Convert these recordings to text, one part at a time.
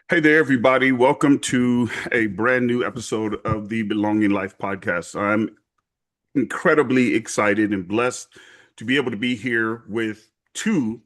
Hey there, everybody. Welcome to a brand new episode of the Belonging Life podcast. I'm incredibly excited and blessed to be able to be here with two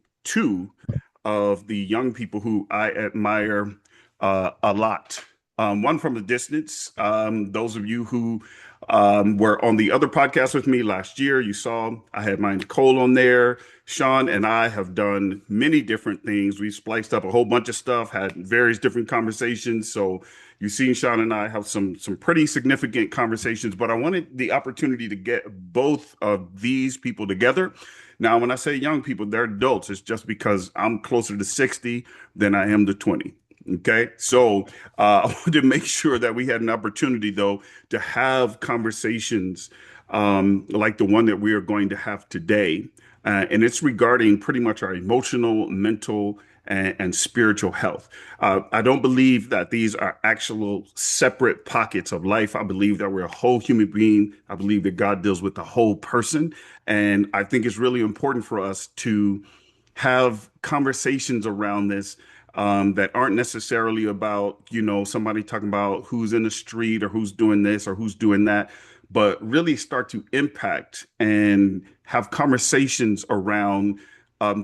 of the young people who I admire a lot. One from a distance. Those of you who were on the other podcast with me last year, you saw I had my Nicole on there. Sean and I have done many different things. We spliced up a whole bunch of stuff, had various different conversations. So you've seen Sean and I have some pretty significant conversations, but I wanted the opportunity to get both of these people together. Now, when I say young people, they're adults. It's just because I'm closer to 60 than I am to 20. Okay. So I wanted to make sure that we had an opportunity, though, to have conversations like the one that we are going to have today. And it's regarding pretty much our emotional, mental, and spiritual health. I don't believe that these are actual separate pockets of life. I believe that we're a whole human being. I believe that God deals with the whole person. And I think it's really important for us to have conversations around this that aren't necessarily about, somebody talking about who's in the street or who's doing this or who's doing that, but really start to impact and have conversations around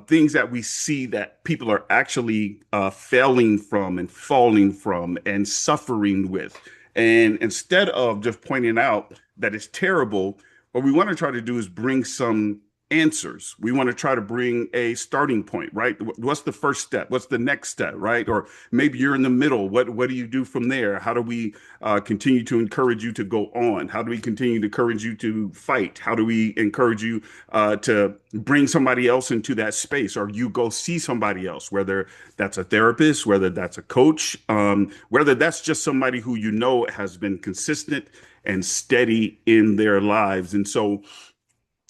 things that we see that people are actually failing from and falling from and suffering with. And instead of just pointing out that it's terrible, what we want to try to do is bring some answers. We want to try to bring a starting point, right? What's the first step? What's the next step, right? Or maybe you're in the middle. What do you do from there? How do we continue to encourage you to go on? How do we continue to encourage you to fight? How do we encourage you to bring somebody else into that space, or you go see somebody else, whether that's a therapist, whether that's a coach, whether that's just somebody who you know has been consistent and steady in their lives. And so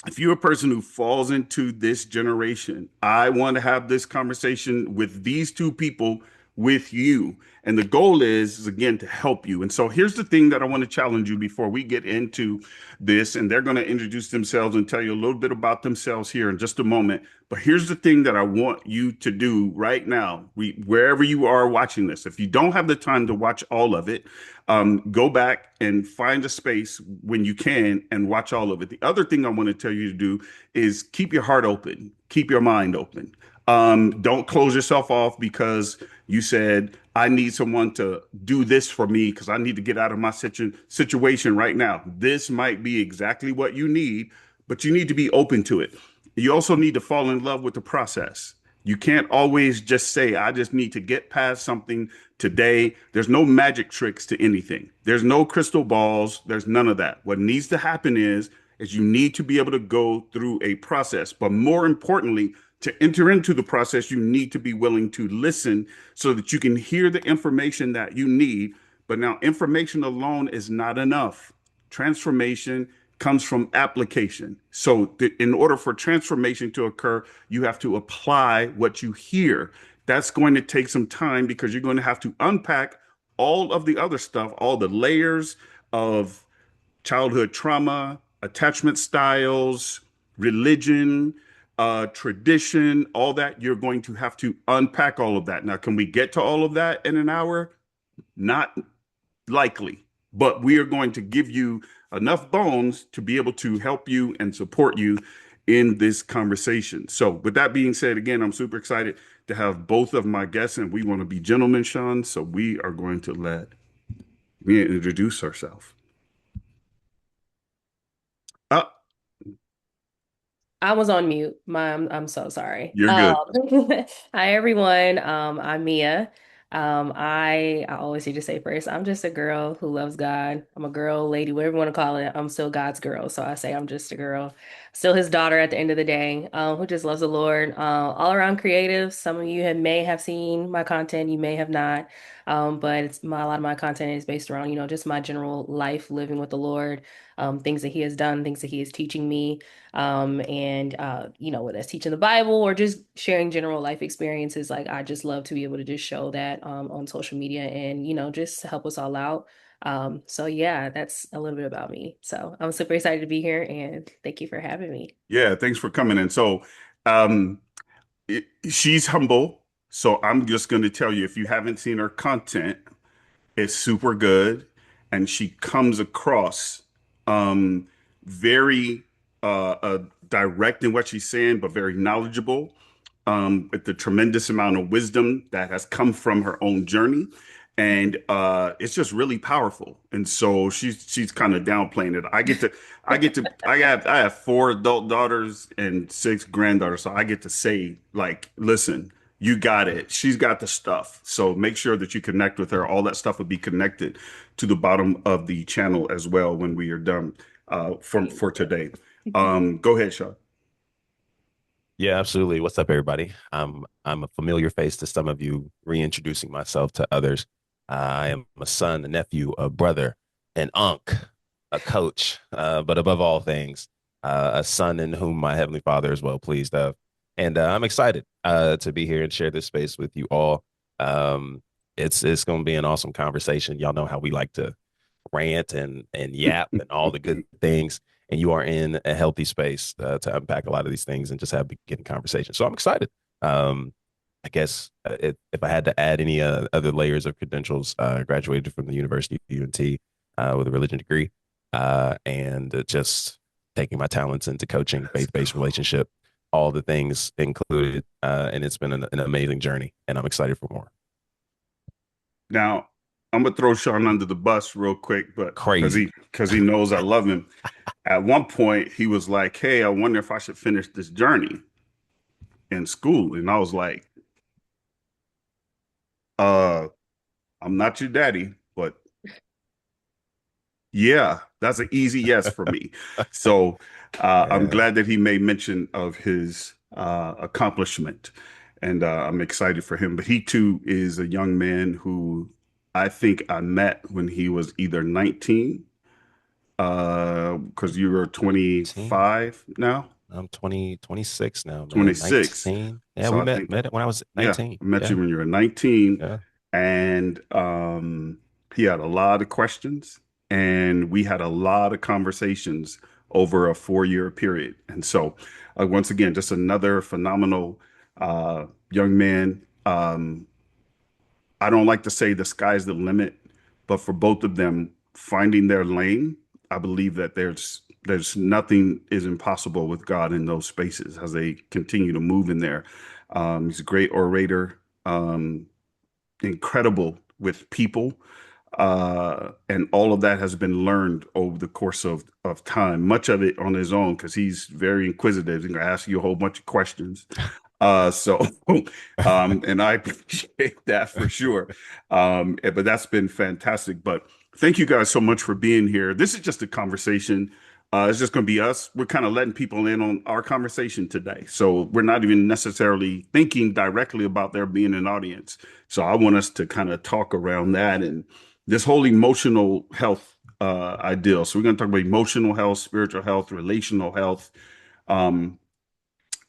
if you're a person who falls into this generation, I want to have this conversation with these two people with you. And the goal is again, to help you. And so here's the thing that I want to challenge you before we get into this. And they're going to introduce themselves and tell you a little bit about themselves here in just a moment. But here's the thing that I want you to do right now, wherever you are watching this. If you don't have the time to watch all of it, go back and find a space when you can and watch all of it. The other thing I want to tell you to do is keep your heart open, keep your mind open. Don't close yourself off because you said, I need someone to do this for me because I need to get out of my situation right now. This might be exactly what you need, but you need to be open to it. You also need to fall in love with the process. You can't always just say, I just need to get past something today. There's no magic tricks to anything. There's no crystal balls. There's none of that. What needs to happen is you need to be able to go through a process. But more importantly, to enter into the process, you need to be willing to listen so that you can hear the information that you need. But now, information alone is not enough. Transformation comes from application. So, in order for transformation to occur, you have to apply what you hear. That's going to take some time because you're going to have to unpack all of the other stuff, all the layers of childhood trauma, attachment styles, religion, tradition, all that. You're going to have to unpack all of that. Now, can we get to all of that in an hour? Not likely, but we are going to give you enough bones to be able to help you and support you in this conversation. So, with that being said, again, I'm super excited to have both of my guests, and we want to be gentlemen, Sean. So, we are going to let me introduce ourselves. Uh, I was on mute. I'm so sorry. you're good. Hi everyone. I'm Mia. I always need to say first, I'm just a girl who loves God. I'm a girl, lady, whatever you want to call it. I'm still God's girl. So I say I'm just a girl, still his daughter at the end of the day, who just loves the Lord. All around creative. Some of you may have seen my content, you may have not. But a lot of my content is based around, just my general life living with the Lord, things that he has done, things that he is teaching me. And whether it's teaching the Bible or just sharing general life experiences, like I just love to be able to just show that on social media and just to help us all out. So yeah, that's a little bit about me. So I'm super excited to be here and thank you for having me. Yeah, thanks for coming in. So, um, she's humble. So I'm just going to tell you, if you haven't seen her content, it's super good, and she comes across um, very direct in what she's saying, but very knowledgeable. With the tremendous amount of wisdom that has come from her own journey, and it's just really powerful. And so she's kind of downplaying it. I have four adult daughters and six granddaughters, so I get to say, like, listen, you got it. She's got the stuff. So make sure that you connect with her. All that stuff will be connected to the bottom of the channel as well when we are done from Thank for you. today. Go ahead, Sean. Yeah, absolutely. What's up, everybody? I'm a familiar face to some of you, reintroducing myself to others. I am a son, a nephew, a brother, an unc, a coach, but above all things, a son in whom my heavenly Father is well pleased of. And I'm excited to be here and share this space with you all. Um, it's going to be an awesome conversation. Y'all know how we like to rant and yap and all the good things. And you are in a healthy space to unpack a lot of these things and just have beginning conversation. So I'm excited. Um, I guess if I had to add any other layers of credentials, graduated from the University of UNT with a religion degree, and just taking my talents into coaching, Let's faith-based go. relationship, all the things included, and it's been an amazing journey, and I'm excited for more. Now, I'm gonna throw Sean under the bus real quick, but Crazy. because he knows I love him. At one point, he was like, "Hey, I wonder if I should finish this journey in school," and I was like, "Uh, I'm not your daddy, but yeah, that's an easy yes for me." So I'm Yeah. glad that he made mention of his accomplishment, and I'm excited for him. But he too is a young man who I think I met when he was either 19, because you were 19. 25 now, I'm 26 now, man. 26. 19. Yeah, So we I met think, met it when I was yeah, 19. I met Yeah. you when you were 19, Yeah. and he had a lot of questions, and we had a lot of conversations over a 4-year period. And so, once again, just another phenomenal young man. I don't like to say the sky's the limit, but for both of them finding their lane, I believe that there's nothing is impossible with God in those spaces as they continue to move in there. He's a great orator, incredible with people, and all of that has been learned over the course of time. Much of it on his own because he's very inquisitive. He's gonna ask you a whole bunch of questions. So, and I appreciate that for sure. But that's been fantastic. But thank you guys so much for being here. This is just a conversation. It's just going to be us. We're kind of letting people in on our conversation today. So we're not even necessarily thinking directly about there being an audience. So I want us to kind of talk around that and this whole emotional health ideal. So we're going to talk about emotional health, spiritual health, relational health. Um,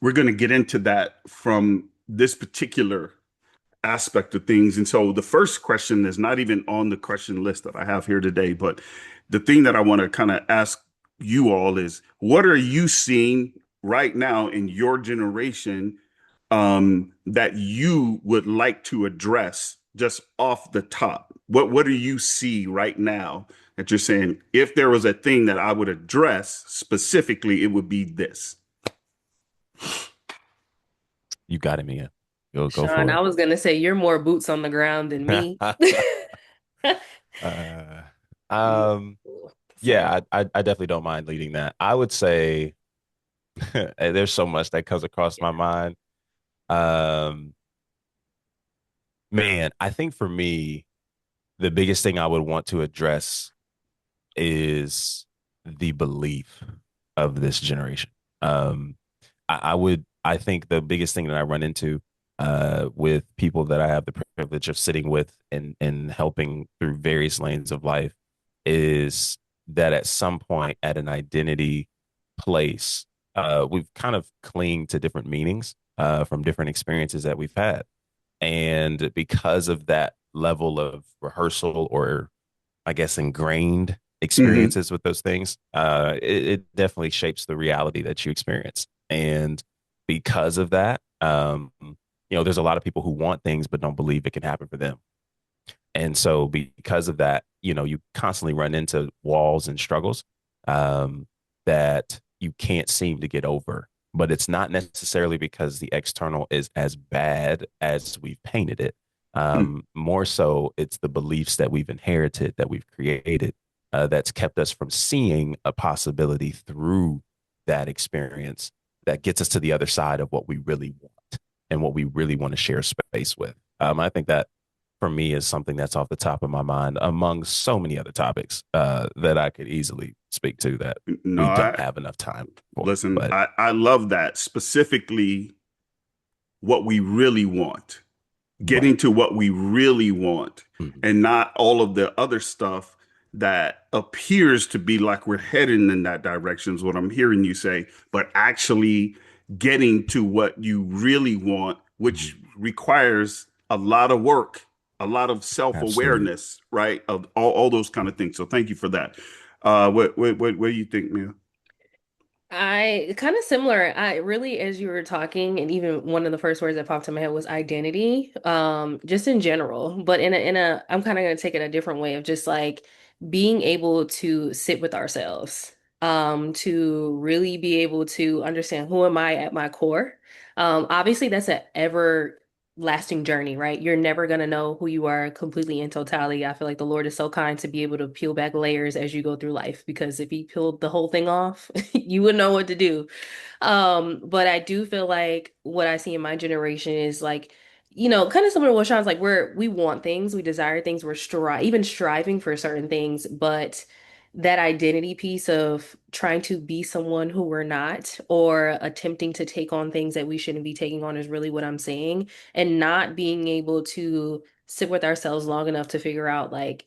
we're going to get into that from this particular aspect of things. And so the first question is not even on the question list that I have here today, but the thing that I want to kind of ask you all is what are you seeing right now in your generation that you would like to address just off the top? What do you see right now that you're saying, if there was a thing that I would address specifically, it would be this? You got it, Mia. Go Sean, for I was gonna say you're more boots on the ground than me. it. uh, um, So, yeah, I definitely don't mind leading that. I would say there's so much that comes across my mind. Um, Man, I think for me, the biggest thing I would want to address is the belief of this generation. Um, I think the biggest thing that I run into with people that I have the privilege of sitting with and helping through various lanes of life is that at some point at an identity place, we've kind of clinged to different meanings from different experiences that we've had. And because of that level of rehearsal or I guess ingrained Hmm. experiences with those things, it definitely shapes the reality that you experience. And because of that, there's a lot of people who want things but don't believe it can happen for them. And so because of that, you constantly run into walls and struggles that you can't seem to get over. But it's not necessarily because the external is as bad as we've painted it. Mm, More so, it's the beliefs that we've inherited, that we've created, that's kept us from seeing a possibility through that experience that gets us to the other side of what we really want and what we really want to share space with. I think that for me is something that's off the top of my mind among so many other topics that I could easily speak to that no, we don't have enough time for. listen, But I love that, specifically what we really want, right. getting to what we really want, Mhm. and not all of the other stuff that appears to be like we're heading in that direction is what I'm hearing you say, but actually getting to what you really want, which Mhm. requires a lot of work, a lot of Absolutely. self-awareness, right? Of all those kind of things. So thank you for that. What do you think, Mia? I kind of similar. I really, as you were talking, and even one of the first words that popped in my head was identity, just in general. But I'm kind of gonna take it a different way of just like being able to sit with ourselves, to really be able to understand who am I at my core. Obviously, that's an ever lasting journey, right? You're never gonna know who you are completely in totality. I feel like the Lord is so kind to be able to peel back layers as you go through life, because if He peeled the whole thing off, you wouldn't know what to do. But I do feel like what I see in my generation is like, kind of similar to what Sean's like, we want things, we desire things, even striving for certain things, but that identity piece of trying to be someone who we're not, or attempting to take on things that we shouldn't be taking on, is really what I'm saying. And not being able to sit with ourselves long enough to figure out like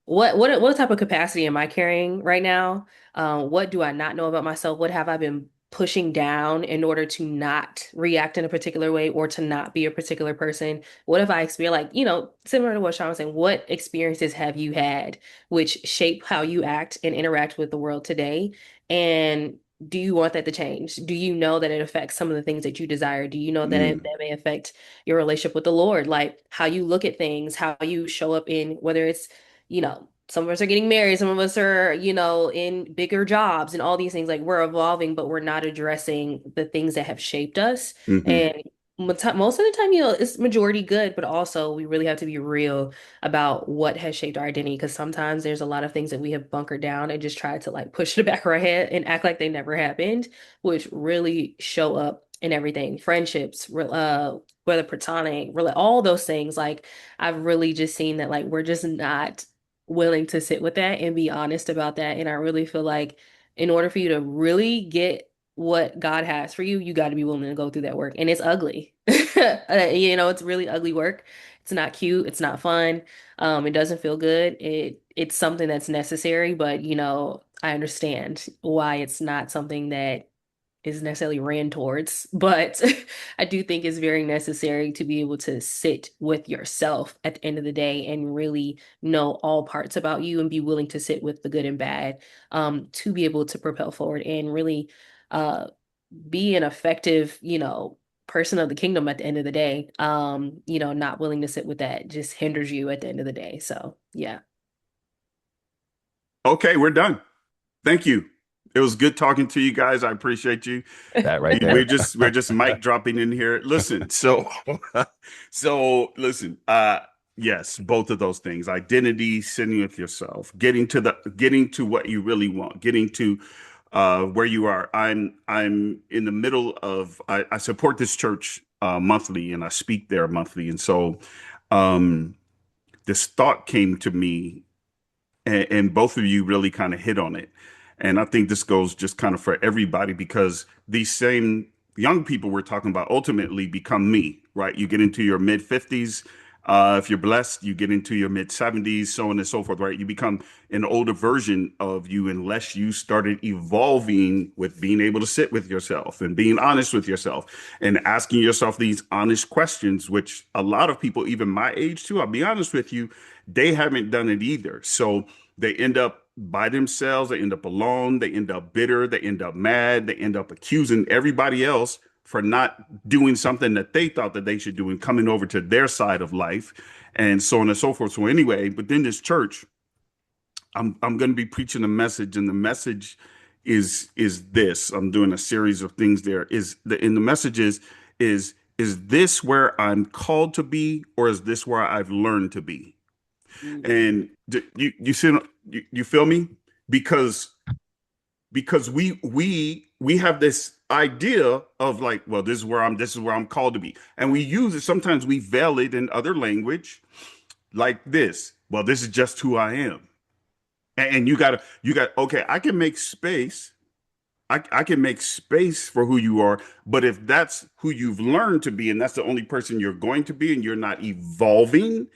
what type of capacity am I carrying right now? What do I not know about myself? What have I been pushing down in order to not react in a particular way or to not be a particular person? What have I experienced? Like, similar to what Sean was saying, what experiences have you had which shape how you act and interact with the world today? And do you want that to change? Do you know that it affects some of the things that you desire? Do you know that Mm, that may affect your relationship with the Lord? Like how you look at things, how you show up in whether it's some of us are getting married, some of us are, in bigger jobs and all these things. Like we're evolving, but we're not addressing the things that have shaped us. hmm And most of the time, it's majority good, but also we really have to be real about what has shaped our identity, because sometimes there's a lot of things that we have bunkered down and just tried to like push to the back of our head and act like they never happened, which really show up in everything, friendships, whether platonic, really all those things. Like I've really just seen that like we're just not willing to sit with that and be honest about that. And I really feel like in order for you to really get what God has for you, you got to be willing to go through that work. And it's ugly. It's really ugly work. It's not cute. It's not fun. It doesn't feel good. It's something that's necessary, but I understand why it's not something that is necessarily ran towards, but I do think it's very necessary to be able to sit with yourself at the end of the day and really know all parts about you and be willing to sit with the good and bad, to be able to propel forward and really uh, be an effective, person of the kingdom at the end of the day. Not willing to sit with that just hinders you at the end of the day. So, yeah. Okay, we're done. Thank you. It was good talking to you guys. I appreciate you. That right We're there. just mic dropping in here. Listen, so listen, yes, both of those things. Identity, sitting with yourself, getting to what you really want, getting to where you are. I'm in the middle of I support this church monthly and I speak there monthly. And so um this thought came to me, and both of you really kind of hit on it. And I think this goes just kind of for everybody, because these same young people we're talking about ultimately become me, right? You get into your mid 50s. If you're blessed, you get into your mid 70s, so on and so forth, right? You become an older version of you unless you started evolving with being able to sit with yourself and being honest with yourself and asking yourself these honest questions, which a lot of people, even my age too, I'll be honest with you, they haven't done it either. So they end up by themselves, they end up alone, they end up bitter, they end up mad, they end up accusing everybody else for not doing something that they thought that they should do and coming over to their side of life and so on and so forth. So anyway, but then this church, I'm going to be preaching a message, and the message is this. I'm doing a series of things there. Is the in the message is this where I'm called to be, or is this where I've learned to be? Mm. And you see, you feel me? Because we have this idea of like, well, this is where I'm called to be, and we use it. Sometimes we veil it in other language like this. Well, this is just who I am. And okay, I can make space. I can make space for who you are, but if that's who you've learned to be, and that's the only person you're going to be, and you're not evolving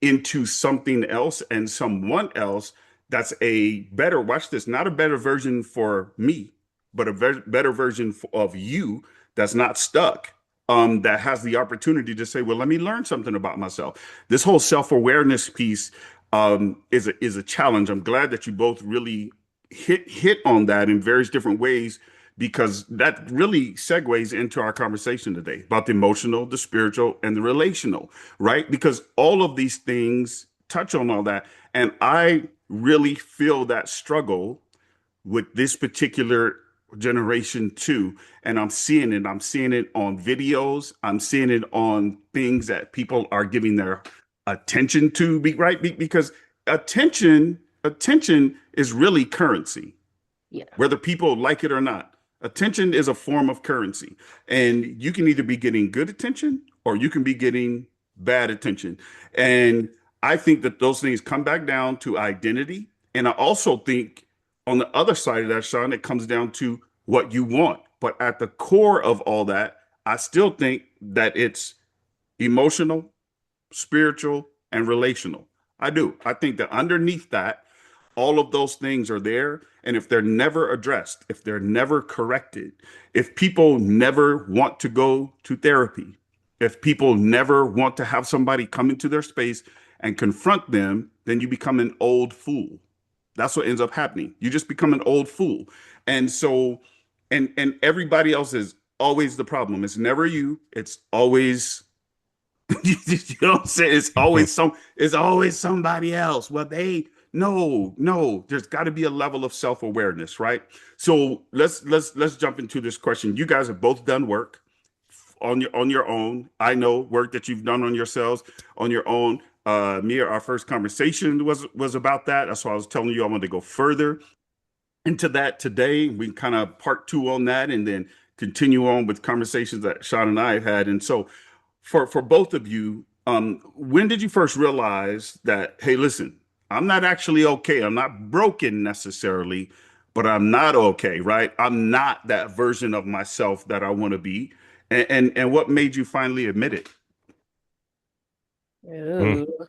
into something else and someone else that's a better, watch this, not a better version for me, but a better version of you that's not stuck, that has the opportunity to say, well, let me learn something about myself. This whole self-awareness piece is a challenge. I'm glad that you both really hit on that in various different ways because that really segues into our conversation today about the emotional, the spiritual, and the relational, right? Because all of these things touch on all that. And I really feel that struggle with this particular generation too. And I'm seeing it. I'm seeing it on videos. I'm seeing it on things that people are giving their attention to, right? Because attention is really currency Yeah. whether people like it or not. Attention is a form of currency. And you can either be getting good attention or you can be getting bad attention. And I think that those things come back down to identity. And I also think on the other side of that, Sean, it comes down to what you want. But at the core of all that, I still think that it's emotional, spiritual, and relational. I do. I think that underneath that, all of those things are there. And if they're never addressed, if they're never corrected, if people never want to go to therapy, if people never want to have somebody come into their space and confront them, then you become an old fool. That's what ends up happening. You just become an old fool. And so, and everybody else is always the problem. It's never you. It's always you know what I'm saying? It's always somebody else. Well, no, there's got to be a level of self-awareness, right? So let's jump into this question. You guys have both done work on your own. I know work that you've done on yourselves on your own. Mia, our first conversation was about that. That's why I was telling you I wanted to go further into that today. We kind of part two on that and then continue on with conversations that Sean and I have had. And so for both of you, when did you first realize that, hey, listen, I'm not actually okay. I'm not broken necessarily, but I'm not okay, right? I'm not that version of myself that I want to be. And what made you finally admit it? Mm, Ooh.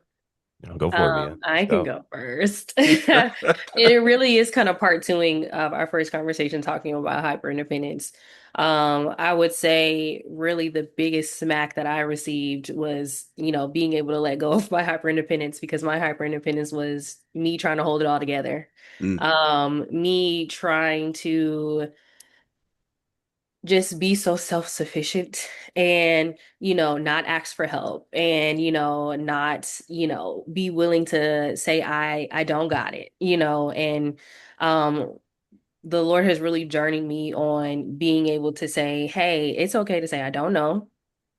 go for it, Mia. Let's I can go. go first. It really is kind of part twoing of our first conversation talking about hyper independence. I would say really the biggest smack that I received was, being able to let go of my hyper independence because my hyper independence was me trying to hold it all together. Mm, Me trying to just be so self-sufficient and not ask for help and not be willing to say I don't got it and um the Lord has really journeyed me on being able to say, hey, it's okay to say, I don't know.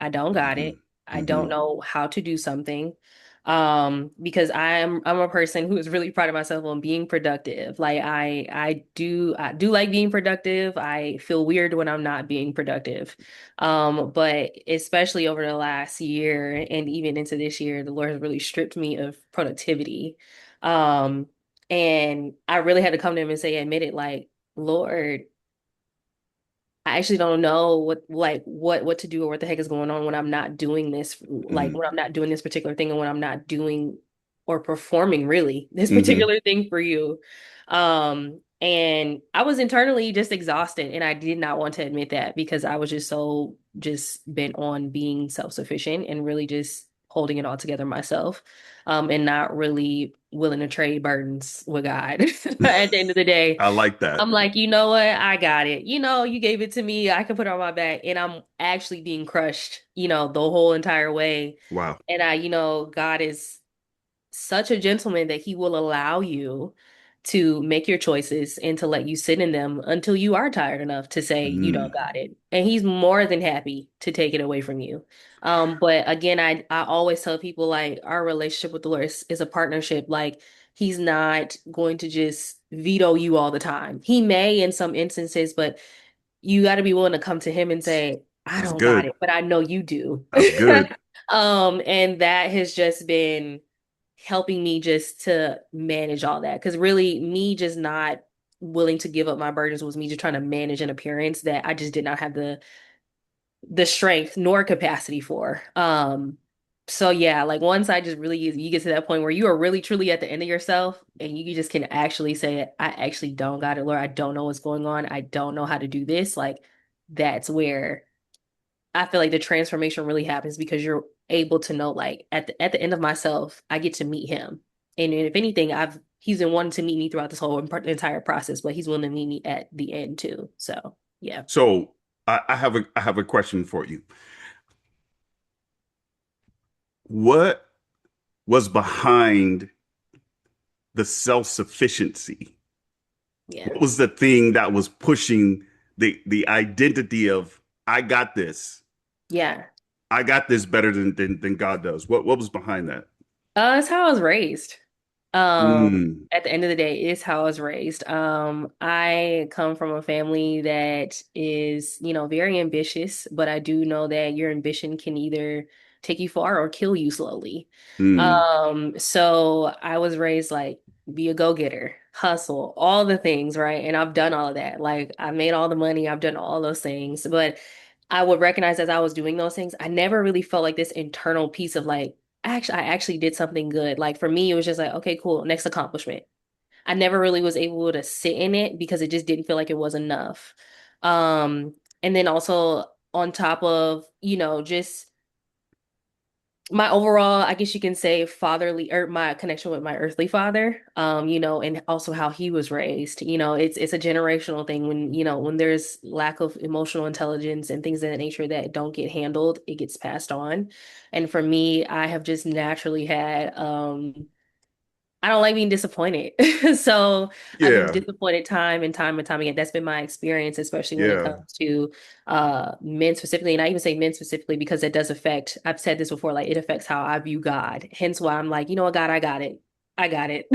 I don't got hmm it. I don't hmm know how to do something. Because I'm a person who is really proud of myself on being productive. Like I do like being productive. I feel weird when I'm not being productive. But especially over the last year and even into this year, the Lord has really stripped me of productivity. Um, and I really had to come to him and say, admit it, like, Lord, I actually don't know what to do or what the heck is going on when I'm not doing this, like hmm when I'm not doing this particular thing and when I'm not doing or performing really this hmm particular thing for you. And I was internally just exhausted and I did not want to admit that because I was just so just bent on being self-sufficient and really just holding it all together myself, and not really willing to trade burdens with God. At the end of the day, I like I'm that. like, you know what? I got it. You gave it to me. I can put it on my back, and I'm actually being crushed, the whole entire way. Wow. And God is such a gentleman that he will allow you to make your choices and to let you sit in them until you are tired enough to say you don't Mm, got it. And he's more than happy to take it away from you. But again, I always tell people like our relationship with the Lord is a partnership. Like he's not going to just veto you all the time. He may in some instances, but you got to be willing to come to him and say, I that's don't got good. it, but I know you do. That's good. And that has just been helping me just to manage all that. Because really, me just not willing to give up my burdens was me just trying to manage an appearance that I just did not have the strength nor capacity for. So yeah, like once I just really you get to that point where you are really truly at the end of yourself and you just can actually say, I actually don't got it, Lord. I don't know what's going on. I don't know how to do this. Like that's where I feel like the transformation really happens because you're able to know like at the end of myself, I get to meet him. And if anything, he's been wanting to meet me throughout this whole entire process, but he's willing to meet me at the end too. So yeah. So I have a question for you. What was behind the self-sufficiency? Yeah. What was the thing that was pushing the identity of I got this? Yeah. I got this better than God does. What was behind that? It's how I was raised. Mm, At the end of the day, it's how I was raised. I come from a family that is, very ambitious, but I do know that your ambition can either take you far or kill you slowly. mm, So I was raised like be a go-getter, hustle, all the things, right? And I've done all of that. Like I made all the money, I've done all those things, but I would recognize as I was doing those things, I never really felt like this internal piece of like, I actually did something good. Like for me, it was just like, okay, cool, next accomplishment. I never really was able to sit in it because it just didn't feel like it was enough. And then also on top of, just my overall, I guess you can say fatherly or my connection with my earthly father, and also how he was raised. It's a generational thing when there's lack of emotional intelligence and things of that nature that don't get handled, it gets passed on. And for me, I have just naturally had I don't like being disappointed. So I've been yeah, disappointed time and time again. That's been my experience, especially when it yeah. comes to men specifically. And I even say men specifically because it does affect, I've said this before, like it affects how I view God. Hence why I'm like, you know what, God, I got it. I got it.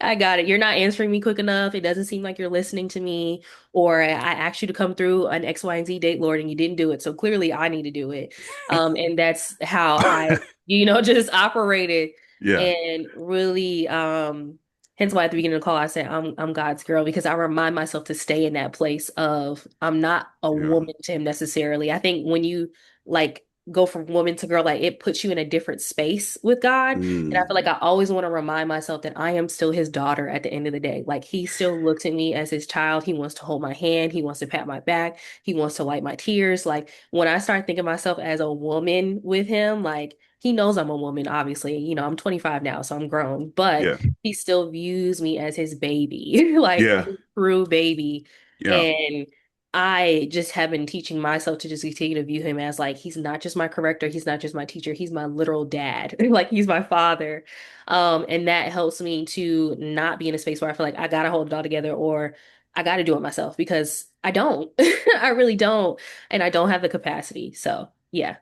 I got it. You're not answering me quick enough. It doesn't seem like you're listening to me. Or I asked you to come through an X, Y, and Z date, Lord, and you didn't do it. So clearly I need to do it. And that's how I, just operated Yeah, and really hence why at the beginning of the call I said I'm God's girl because I remind myself to stay in that place of I'm not a yeah. woman to him necessarily. I think when you like go from woman to girl, like it puts you in a different space with God. And I feel Mm, like I always want to remind myself that I am still his daughter at the end of the day. Like he still looks at me as his child. He wants to hold my hand, he wants to pat my back, he wants to wipe my tears. Like when I start thinking myself as a woman with him, like he knows I'm a woman, obviously. I'm 25 now, so I'm grown, but yeah, he still views me as his baby, like yeah, his true baby. yeah, And I just have been teaching myself to just continue to view him as like he's not just my corrector, he's not just my teacher, he's my literal dad. Like he's my father. And that helps me to not be in a space where I feel like I gotta hold it all together or I gotta do it myself because I don't. I really don't. And I don't have the capacity. So yeah.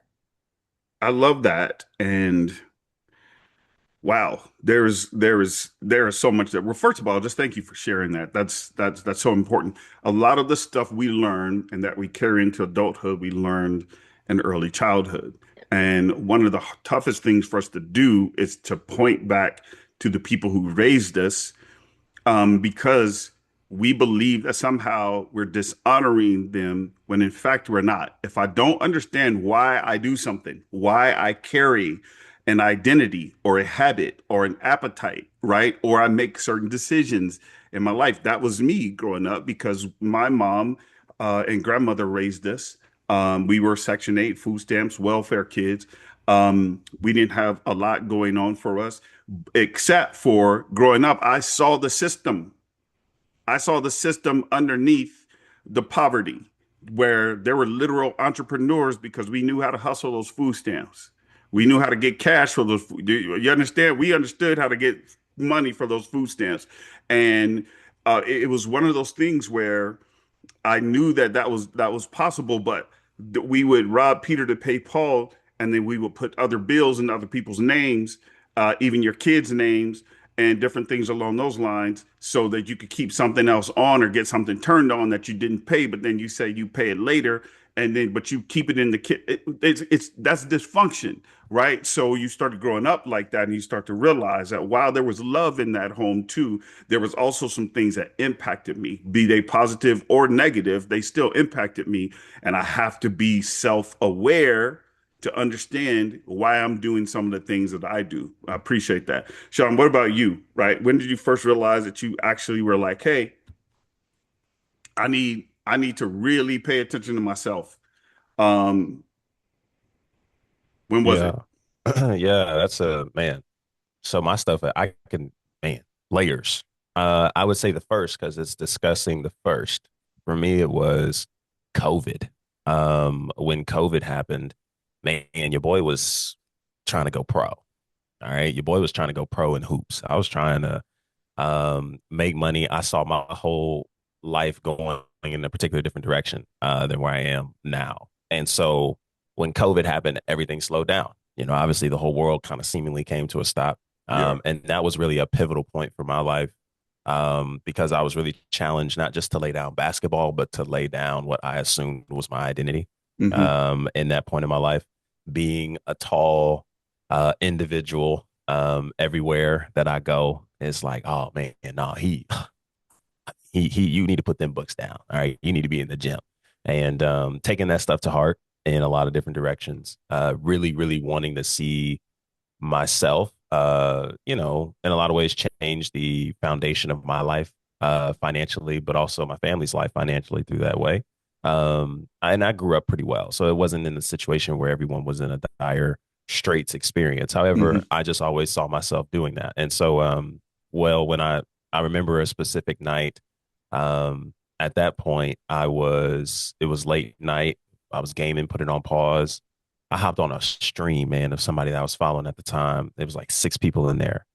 I love that. And wow, there is so much that. Well, first of all, just thank you for sharing that. That's so important. A lot of the stuff we learn and that we carry into adulthood, we learned in early childhood. And one of the toughest things for us to do is to point back to the people who raised us because we believe that somehow we're dishonoring them when in fact we're not. If I don't understand why I do something, why I carry an identity or a habit or an appetite, right? Or I make certain decisions in my life. That was me growing up because my mom and grandmother raised us. We were Section 8 food stamps, welfare kids. We didn't have a lot going on for us, except for growing up. I saw the system underneath the poverty, where there were literal entrepreneurs because we knew how to hustle those food stamps. We knew how to get cash for those. You understand? We understood how to get money for those food stamps, and it was one of those things where I knew that that was possible, but we would rob Peter to pay Paul, and then we would put other bills in other people's names, even your kids' names, and different things along those lines, so that you could keep something else on or get something turned on that you didn't pay, but then you say you pay it later, and then but you keep it in the kid. It's that's dysfunction, right? So you started growing up like that, and you start to realize that while there was love in that home too, there was also some things that impacted me, be they positive or negative, they still impacted me. And I have to be self-aware to understand why I'm doing some of the things that I do. I appreciate that. Sean, what about you? Right? When did you first realize that you actually were like, hey, I need to really pay attention to myself? Um, when was Yeah. it? Yeah, that's a man. So my stuff, I can, man, layers. I would say the first because it's discussing the first. For me, it was COVID. When COVID happened, man, your boy was trying to go pro. All right. Your boy was trying to go pro in hoops. I was trying to make money. I saw my whole life going in a particular different direction than where I am now. And so when COVID happened, everything slowed down. Obviously the whole world kind of seemingly came to a stop. Yeah. And that was really a pivotal point for my life because I was really challenged not just to lay down basketball, but to lay down what I assumed was my identity Hmm. in that point in my life. Being a tall individual everywhere that I go, it's like, oh man, no, you need to put them books down. All right, you need to be in the gym, and taking that stuff to heart in a lot of different directions. Really, really wanting to see myself, in a lot of ways change the foundation of my life financially, but also my family's life financially through that way. And I grew up pretty well. So it wasn't in a situation where everyone was in a dire straits experience. However, Hmm. I just always saw myself doing that. And so, when I remember a specific night, at that point, it was late night. I was gaming, put it on pause. I hopped on a stream, man, of somebody that I was following at the time. There was like six people in there.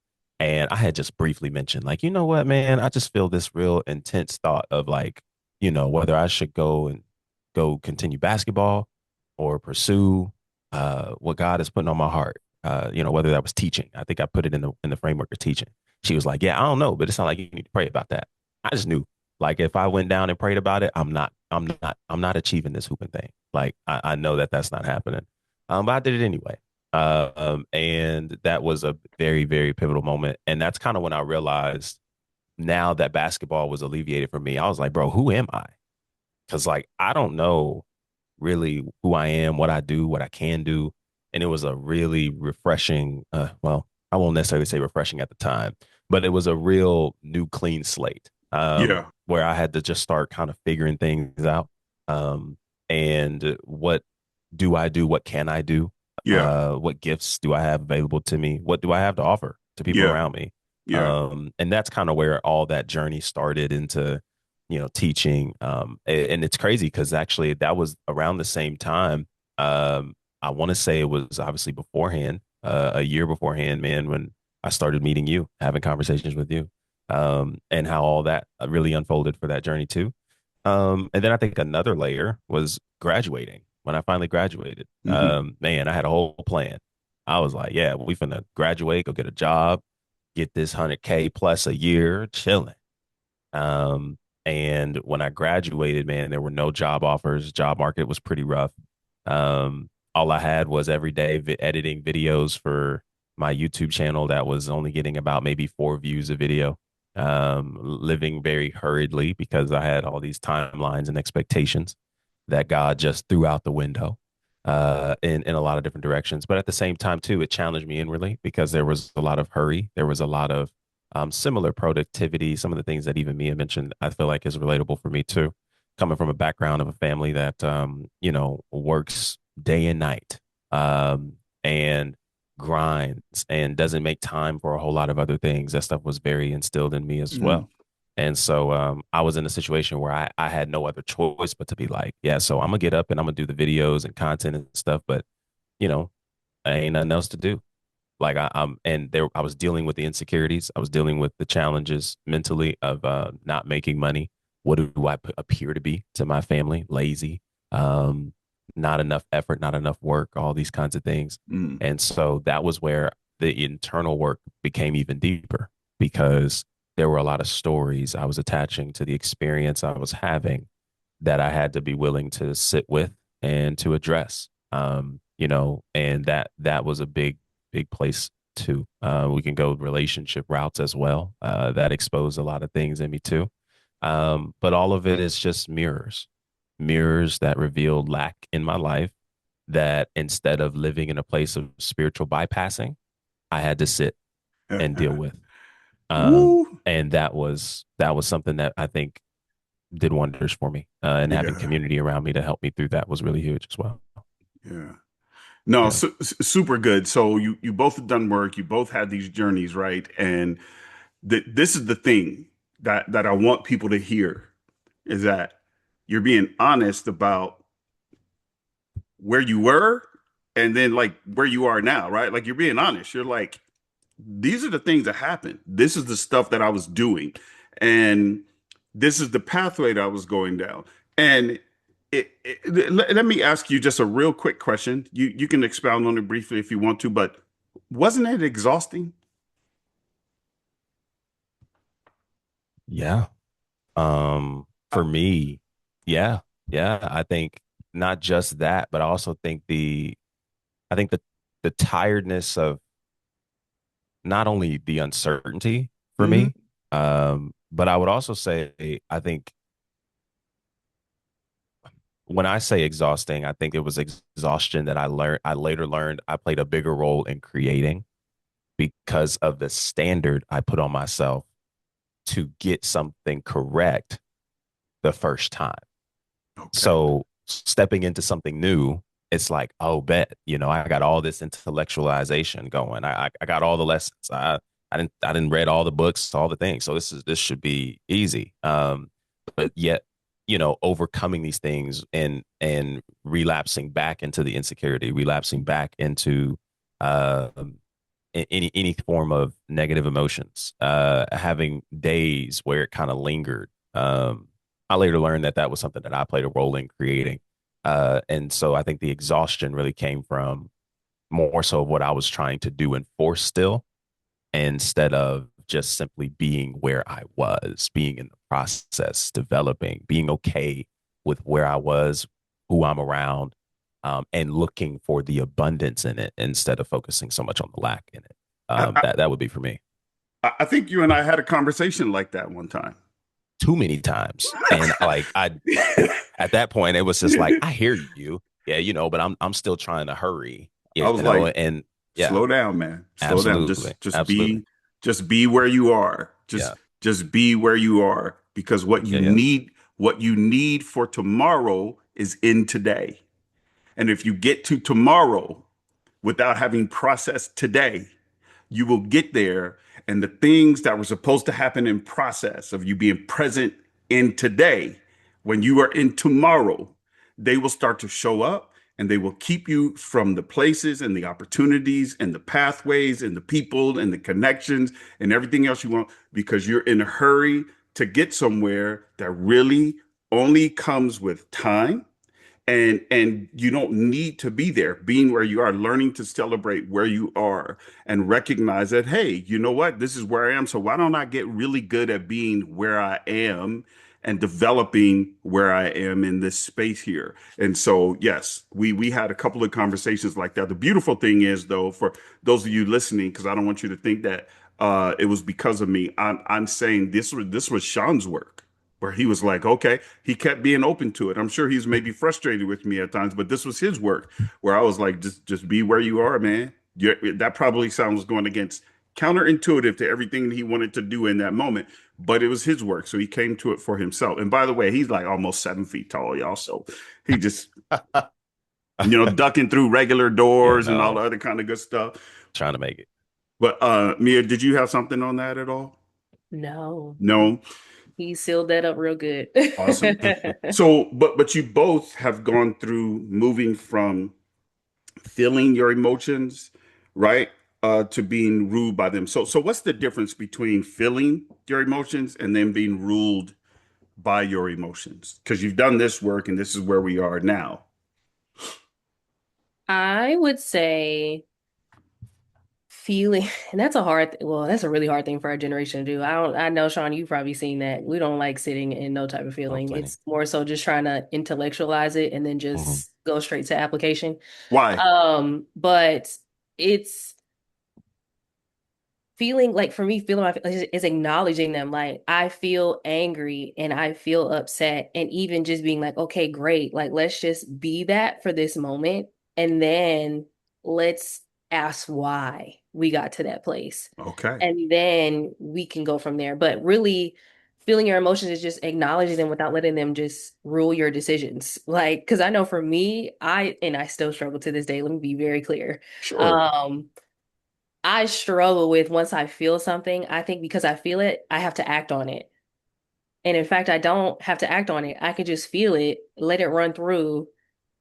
And I had just briefly mentioned, like, you know what, man, I just feel this real intense thought of like, whether I should go continue basketball or pursue what God is putting on my heart. Whether that was teaching. I think I put it in the framework of teaching. She was like, yeah, I don't know, but it's not like you need to pray about that. I just knew, like, if I went down and prayed about it, I'm not achieving this hooping thing. Like, I know that that's not happening. But I did it anyway. And that was a very, very pivotal moment. And that's kind of when I realized now that basketball was alleviated for me, I was like, bro, who am I? Because, like, I don't know really who I am, what I do, what I can do. And it was a really refreshing, well, I won't necessarily say refreshing at the time, but it was a real new clean slate Yeah. where I had to just start kind of figuring things out. Um, and what do I do? What can I do? Yeah. What gifts do I have available to me? What do I have to offer to people Yeah. around me? Yeah. And that's kind of where all that journey started into, teaching. And it's crazy because actually that was around the same time. I want to say it was obviously beforehand, a year beforehand, man, when I started meeting you, having conversations with you, and how all that really unfolded for that journey too. And then I think another layer was graduating. When I finally graduated, Hmm. man, I had a whole plan. I was like, yeah, we finna graduate, go get a job, get this 100K plus a year, chilling. Um, and when I graduated, man, there were no job offers. Job market was pretty rough. All I had was every day editing videos for my YouTube channel that was only getting about maybe 4 views a video. Living very hurriedly because I had all these timelines and expectations that God just threw out the window in a lot of different directions. But at the same time, too, it challenged me inwardly because there was a lot of hurry. There was a lot of similar productivity. Some of the things that even Mia mentioned, I feel like is relatable for me too. Coming from a background of a family that works day and night. and grinds and doesn't make time for a whole lot of other things. That stuff was very instilled in me as Mm, well. And so I was in a situation where I had no other choice but to be like, yeah, so I'm gonna get up and I'm gonna do the videos and content and stuff, but you know, ain't nothing else to do. Like I'm and there I was dealing with the insecurities. I was dealing with the challenges mentally of not making money. What do I appear to be to my family? Lazy, um, not enough effort, not enough work, all these kinds of things. mm, And so that was where the internal work became even deeper because there were a lot of stories I was attaching to the experience I was having that I had to be willing to sit with and to address. And that was a big place too. We can go relationship routes as well. That exposed a lot of things in me too. But all of it is just mirrors that revealed lack in my life. That instead of living in a place of spiritual bypassing, I had to sit and deal mm. with. Woo. And that was something that I think did wonders for me. And having Yeah. community around me to help me through that was really huge as well. Yeah. No, Yeah. super good. So you both have done work. You both had these journeys, right? And this is the thing that I want people to hear is that you're being honest about where you were and then like where you are now, right? Like you're being honest. You're like, these are the things that happened. This is the stuff that I was doing. And this is the pathway that I was going down. And let me ask you just a real quick question. You can expound on it briefly if you want to, but wasn't it exhausting? Yeah. For me, yeah, yeah. I think not just that, but I also think the tiredness of not only the uncertainty for Hmm. me, but I would also say I think when I say exhausting, I think it was exhaustion that I later learned I played a bigger role in creating because of the standard I put on myself to get something correct the first time. Okay. So stepping into something new, it's like, oh, bet, I got all this intellectualization going. I got all the lessons. I didn't read all the books, all the things. So this should be easy. But yet, overcoming these things and relapsing back into the insecurity, relapsing back into any form of negative emotions, having days where it kind of lingered. I later learned that was something that I played a role in creating. And so I think the exhaustion really came from more so of what I was trying to do and force still instead of just simply being where I was, being in the process, developing, being okay with where I was, who I'm around, and looking for the abundance in it instead of focusing so much on the lack in it. I, That would be for me. I think you and I had a conversation like that one time. Too many times, and like I at that point it was just like I hear you, yeah, but I'm still trying to hurry, I was like, and yeah, slow down, man. Slow down. absolutely, absolutely, Just be where you are. yeah, Just be where you are because yeah, yeah. what you need for tomorrow is in today. And if you get to tomorrow without having processed today, you will get there. And the things that were supposed to happen in process of you being present in today, when you are in tomorrow, they will start to show up and they will keep you from the places and the opportunities and the pathways and the people and the connections and everything else you want because you're in a hurry to get somewhere that really only comes with time and you don't need to be there being where you are learning to celebrate where you are and recognize that hey, you know what, this is where I am, so why don't I get really good at being where I am and developing where I am in this space here. And so yes, we had a couple of conversations like that. The beautiful thing is though, for those of you listening, because I don't want you to think that it was because of me, I'm saying this was Sean's work where he was like, okay, he kept being open to it. I'm sure he's maybe frustrated with me at times, but this was his work where I was like, just be where you are, man. That probably sounds going against counterintuitive to everything that he wanted to do in that moment, but it was his work. So he came to it for himself. And by the way, he's like almost 7 feet tall, y'all. So he just, ducking through regular Yeah, doors and all the no, other kind of good stuff. trying to make it. But Mia, did you have something on that at all? No, No. he sealed that up real good. Awesome. So, but you both have gone through moving from feeling your emotions, right, to being ruled by them. So, what's the difference between feeling your emotions and then being ruled by your emotions? Because you've done this work, and this is where we are now. I would say feeling, and that's a well, that's a really hard thing for our generation to do. I know, Sean, you've probably seen that. We don't like sitting in no type of Oh, feeling. plenty. It's more so just trying to intellectualize it and then Hmm. just go straight to application. Why? But it's feeling like for me, feeling my feelings is acknowledging them. Like I feel angry and I feel upset, and even just being like, okay, great. Like let's just be that for this moment, and then let's ask why we got to that place, Okay. and then we can go from there. But really, feeling your emotions is just acknowledging them without letting them just rule your decisions. Like, because I know for me, I still struggle to this day. Let me be very clear. Sure. Um, I struggle with once I feel something, I think because I feel it, I have to act on it. And in fact, I don't have to act on it. I can just feel it, let it run through,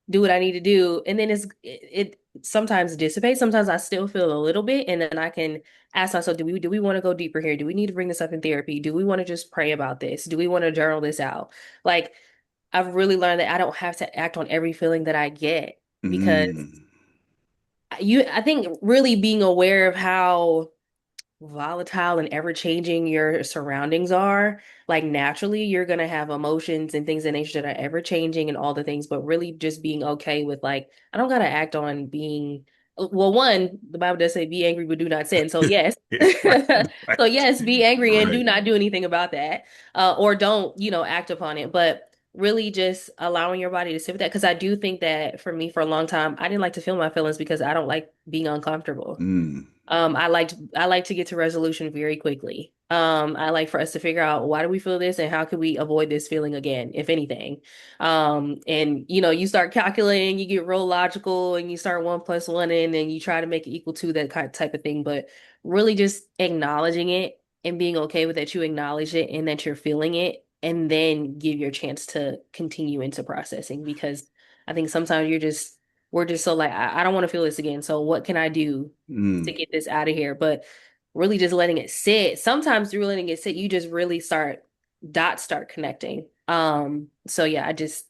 do what I need to do, and then it sometimes dissipates. Sometimes I still feel a little bit, and then I can ask myself, do we want to go deeper here? Do we need to bring this up in therapy? Do we want to just pray about this? Do we want to journal this out? Like I've really learned that I don't have to act on every feeling that I get because Mm. I think really being aware of how volatile and ever changing your surroundings are, like naturally you're gonna have emotions and things in nature that are ever changing and all the things, but really just being okay with like, I don't gotta act on being well, one, the Bible does say be angry but do not sin. So yes. Yeah, right, So right, yes, be angry and do right. not do anything about that. Or don't, act upon it. But really just allowing your body to sit with that. Because I do think that for me, for a long time, I didn't like to feel my feelings because I don't like being uncomfortable. Mm. I like to get to resolution very quickly. I like for us to figure out why do we feel this and how can we avoid this feeling again, if anything. And you start calculating, you get real logical, and you start one plus one in, and you try to make it equal to that kind type of thing. But really, just acknowledging it and being okay with that you acknowledge it and that you're feeling it, and then give your chance to continue into processing because I think sometimes we're just so like I don't want to feel this again. So what can I do to Mm. get this out of here? But really just letting it sit. Sometimes through letting it sit, you just really dots start connecting. So yeah, I just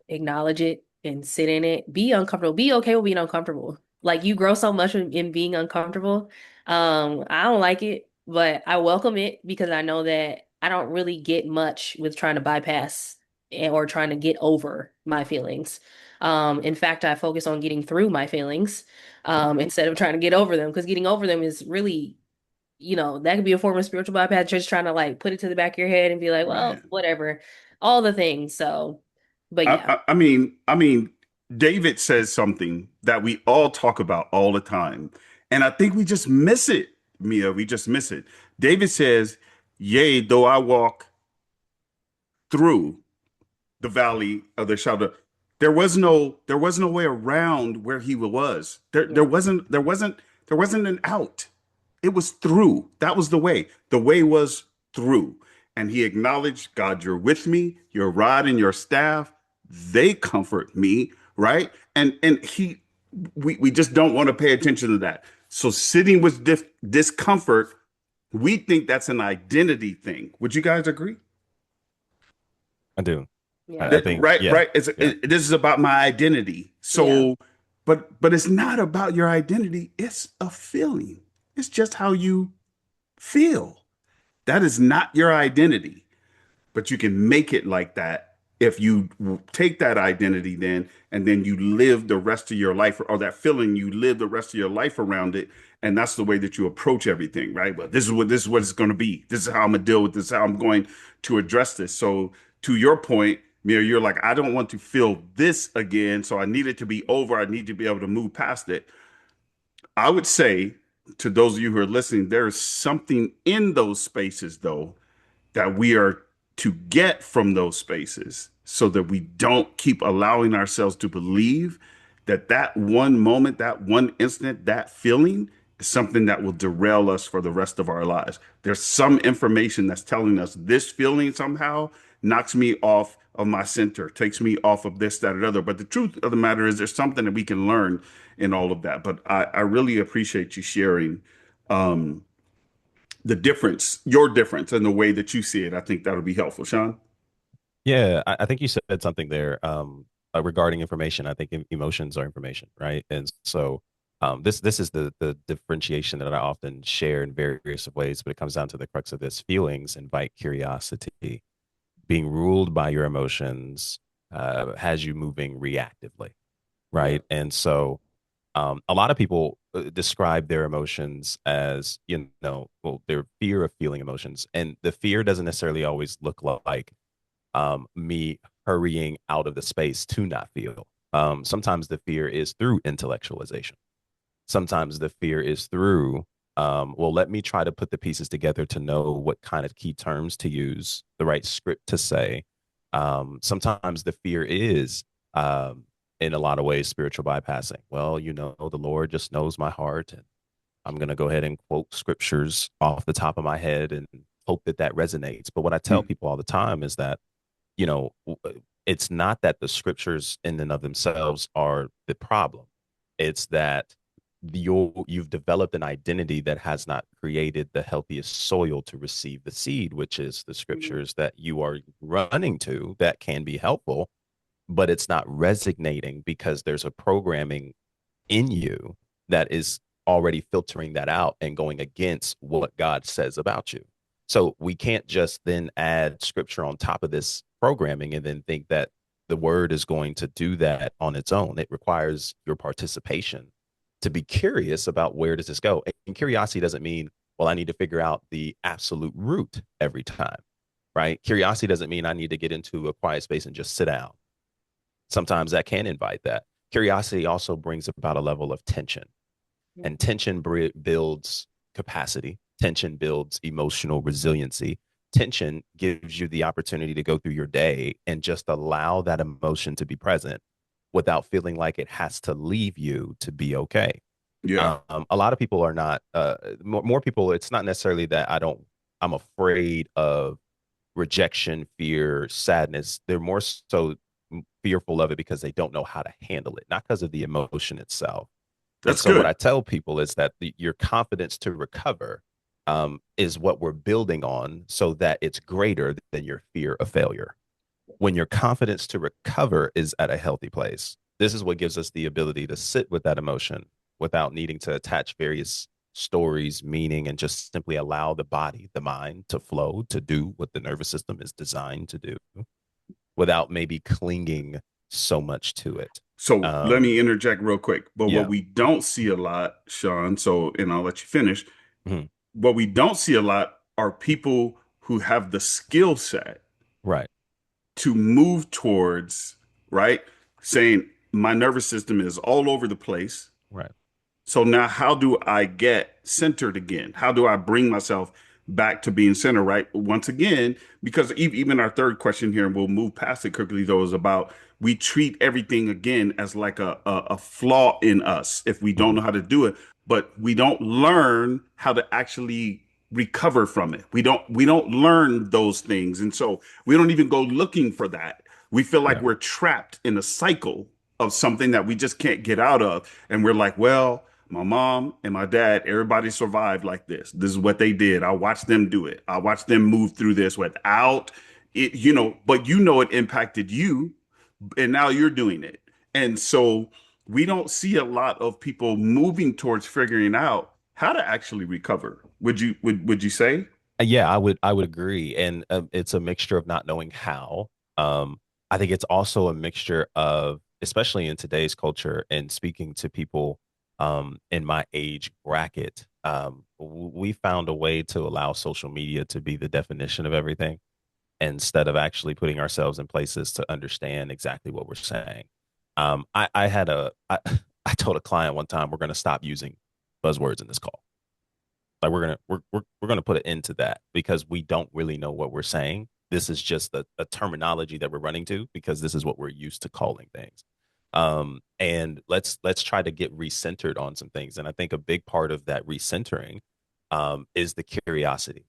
acknowledge it and sit in it. Be uncomfortable. Be okay with being uncomfortable. Like you grow so much in being uncomfortable. I don't like it, but I welcome it because I know that I don't really get much with trying to bypass or trying to get over my feelings. In fact, I focus on getting through my feelings, instead of trying to get over them because getting over them is really, that could be a form of spiritual bypass, just trying to like put it to the back of your head and be like, well, Man. whatever, all the things. So, but I, yeah. I, I mean, I mean, David says something that we all talk about all the time, and I think we just miss it, Mia. We just miss it. David says, "Yea, though I walk through the valley of the shadow." There was no way around where he was. There Yeah. there wasn't there wasn't there wasn't an out. It was through. That was the way. The way was through. And he acknowledged, God, you're with me, your rod and your staff, they comfort me, right? And we just don't want to pay attention to that. So sitting with discomfort, we think that's an identity thing. Would you guys agree? I do. Yeah. I think, Right, yeah, right. yeah. This is about my identity. Yeah. So, but it's not about your identity. It's a feeling. It's just how you feel. That is not your identity, but you can make it like that if you take that identity then and then you live the rest of your life, or that feeling, you live the rest of your life around it, and that's the way that you approach everything, right? But this is what it's going to be. This is how I'm gonna deal with this. How I'm going to address this. So to your point, Mira, you're like, I don't want to feel this again, so I need it to be over. I need to be able to move past it. I would say to those of you who are listening, there is something in those spaces though that we are to get from those spaces so that we don't keep allowing ourselves to believe that one moment, that one instant, that feeling is something that will derail us for the rest of our lives. There's some information that's telling us this feeling somehow knocks me off of my center, takes me off of this, that, or the other. But the truth of the matter is there's something that we can learn in all of that. But I really appreciate you sharing um, the difference, your difference in the way that you see it. I think that'll be helpful, Sean. Yeah, I think you said something there regarding information. I think emotions are information, right? And so this is the differentiation that I often share in various ways, but it comes down to the crux of this: feelings invite curiosity. Being ruled by your emotions has you moving reactively, Yeah, right? And so a lot of people describe their emotions as, well, their fear of feeling emotions, and the fear doesn't necessarily always look like me hurrying out of the space to not feel. Sometimes the fear is through intellectualization. Sometimes the fear is through, well, let me try to put the pieces together to know what kind of key terms to use, the right script to say. Sometimes the fear is, in a lot of ways, spiritual bypassing. Well, the Lord just knows my heart, and I'm going to go ahead and quote scriptures off the top of my head and hope that that resonates. But what I tell mm, people all the time is that you know, it's not that the scriptures in and of themselves are the problem. It's that you've developed an identity that has not created the healthiest soil to receive the seed, which is the mm, scriptures that you are running to that can be helpful, but it's not resonating because there's a programming in you that is already filtering that out and going against what God says about you. So we can't just then add scripture on top of this programming and then think that the word is going to do that on its own. It requires your participation to be curious about where does this go. And curiosity doesn't mean, well, I need to figure out the absolute root every time, right? Curiosity doesn't mean I need to get into a quiet space and just sit down. Sometimes that can invite that. Curiosity also brings about a level of tension, and tension builds capacity. Tension builds emotional resiliency. Tension gives you the opportunity to go through your day and just allow that emotion to be present without feeling like it has to leave you to be okay. yeah, A lot of people are not, more people, it's not necessarily that I'm afraid of rejection, fear, sadness. They're more so fearful of it because they don't know how to handle it, not because of the emotion itself. And that's so, what good. I tell people is that your confidence to recover is what we're building on so that it's greater than your fear of failure. When your confidence to recover is at a healthy place, this is what gives us the ability to sit with that emotion without needing to attach various stories, meaning, and just simply allow the body, the mind to flow, to do what the nervous system is designed to do without maybe clinging so much to it. So let Um, me interject real quick. But what yeah, we don't see a lot, Sean, so, and I'll let you finish. mhm, What we don't see a lot are people who have the skill set right, to move towards, right? Saying, my nervous system is all over the place. right, So now how do I get centered again? How do I bring myself back to being centered, right? Once again, because even our third question here, and we'll move past it quickly though, is about we treat everything again as like a flaw in us if we don't mhm, know how to do it, but we don't learn how to actually recover from it. We don't learn those things. And so we don't even go looking for that. We feel like yeah, we're trapped in a cycle of something that we just can't get out of. And we're like, well, my mom and my dad, everybody survived like this. This is what they did. I watched them do it. I watched them move through this without it, but it impacted you and now you're doing it. And so we don't see a lot of people moving towards figuring out how to actually recover. Would you say? yeah. I would agree, and it's a mixture of not knowing how. I think it's also a mixture of, especially in today's culture, and speaking to people in my age bracket. We found a way to allow social media to be the definition of everything instead of actually putting ourselves in places to understand exactly what we're saying. I had I told a client one time we're going to stop using buzzwords in this call. Like we're gonna put an end to that because we don't really know what we're saying. This is just a terminology that we're running to because this is what we're used to calling things. And let's try to get recentered on some things. And I think a big part of that recentering is the curiosity,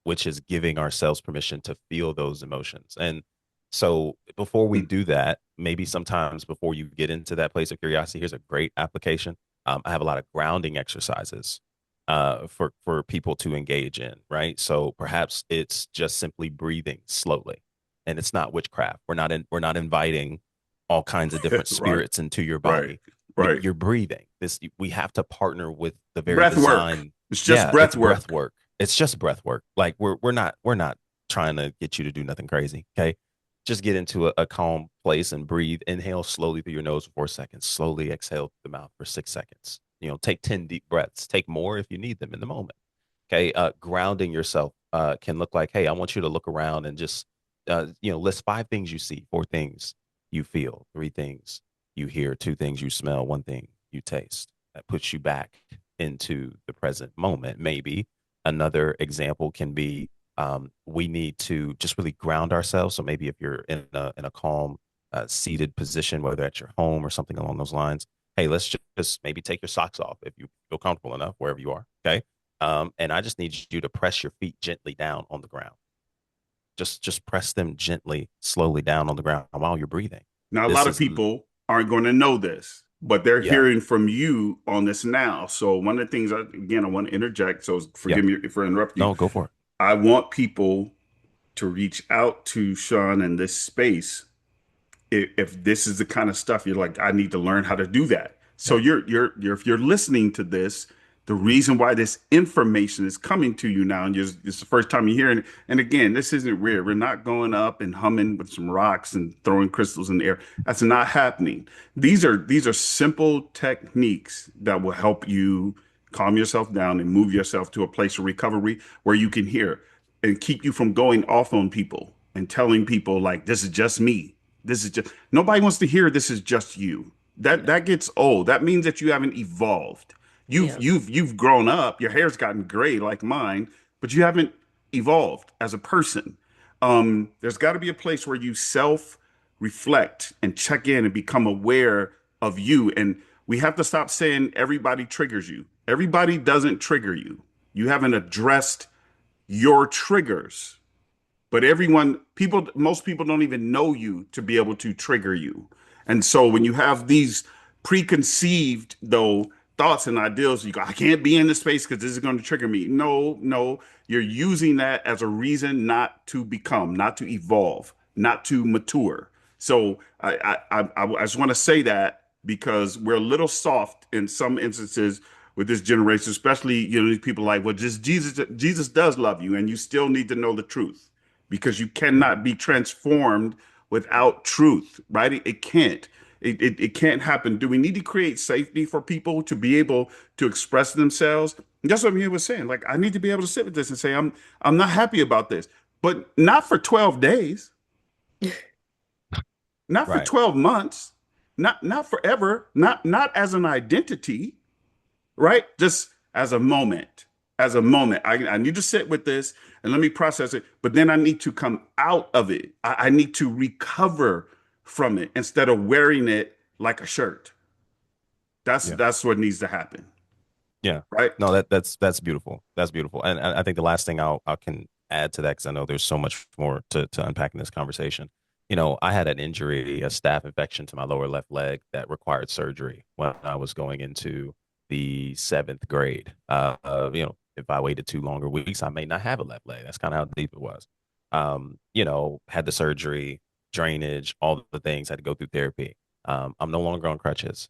which is giving ourselves permission to feel those emotions. And so before we Mm. do that, maybe sometimes before you get into that place of curiosity, here's a great application. I have a lot of grounding exercises for people to engage in, right? So perhaps it's just simply breathing slowly, and it's not witchcraft. We're not inviting all kinds of different Right, spirits into your right, body. right. You're breathing. This we have to partner with the very Breath work. design. It's just Yeah, breath it's breath work. work. It's just breath work. Like we're not trying to get you to do nothing crazy. Okay. Just get into a calm place and breathe. Inhale slowly through your nose for 4 seconds. Slowly exhale through the mouth for 6 seconds. Take 10 deep breaths. Take more if you need them in the moment. Okay. Grounding yourself can look like, hey, I want you to look around and just list 5 things you see, 4 things you feel, 3 things you hear, 2 things you smell, 1 thing you taste. That puts you back into the present moment. Maybe another example can be we need to just really ground ourselves. So maybe if you're in a calm, seated position, whether at your home or something along those lines, hey, let's just maybe take your socks off if you feel comfortable enough wherever you are. Okay. And I just need you to press your feet gently down on the ground. Just press them gently, slowly down on the ground while you're breathing. Now, a lot This of is people aren't going to know this, but they're yeah, hearing from you on this now. So, one of the things, again, I want to interject. So, yeah. forgive me if I interrupt you. No, go for it. I want people to reach out to Sean in this space if this is the kind of stuff you're like, I need to learn how to do that. So Yeah. you're if you're listening to this, the reason why this information is coming to you now, and it's the first time you're hearing it. And again, this isn't weird. We're not going up and humming with some rocks and throwing crystals in the air. That's not happening. These are simple techniques that will help you calm yourself down and move yourself to a place of recovery where you can hear and keep you from going off on people and telling people like this is just me. This is just nobody wants to hear this is just you. That Yeah. that gets old. That means that you haven't evolved. You've Yeah. you've you've grown up. Your hair's gotten gray like mine, but you haven't evolved as a person. There's got to be a place where you self reflect and check in and become aware of you. And we have to stop saying everybody triggers you. Everybody doesn't trigger you. You haven't addressed your triggers. But most people don't even know you to be able to trigger you. And so when you have these preconceived, though, thoughts and ideals, you go, I can't be in this space because this is going to trigger me. No, no, you're using that as a reason not to become, not to evolve, not to mature. So I just want to say that because we're a little soft in some instances with this generation, especially these people like, well, just Jesus does love you, and you still need to know the truth because you cannot be transformed without truth, right? It can't. It can't happen. Do we need to create safety for people to be able to express themselves? That's what Mia was saying. Like, I need to be able to sit with this and say, I'm not happy about this, but not for 12 days, not for Right. 12 months, not forever, not as an identity, right? Just as a moment, as a moment. I need to sit with this and let me process it, but then I need to come out of it. I need to recover from it instead of wearing it like a shirt. That's Yeah. that's what needs to happen, Yeah. right? No, that's beautiful. That's beautiful. And I think the last thing I can add to that, because I know there's so much more to unpack in this conversation. I had an injury, a staph infection to my lower left leg that required surgery when I was going into the 7th grade. If I waited 2 longer weeks, I may not have a left leg. That's kind of how deep it was. Had the surgery, drainage, all the things, had to go through therapy. I'm no longer on crutches.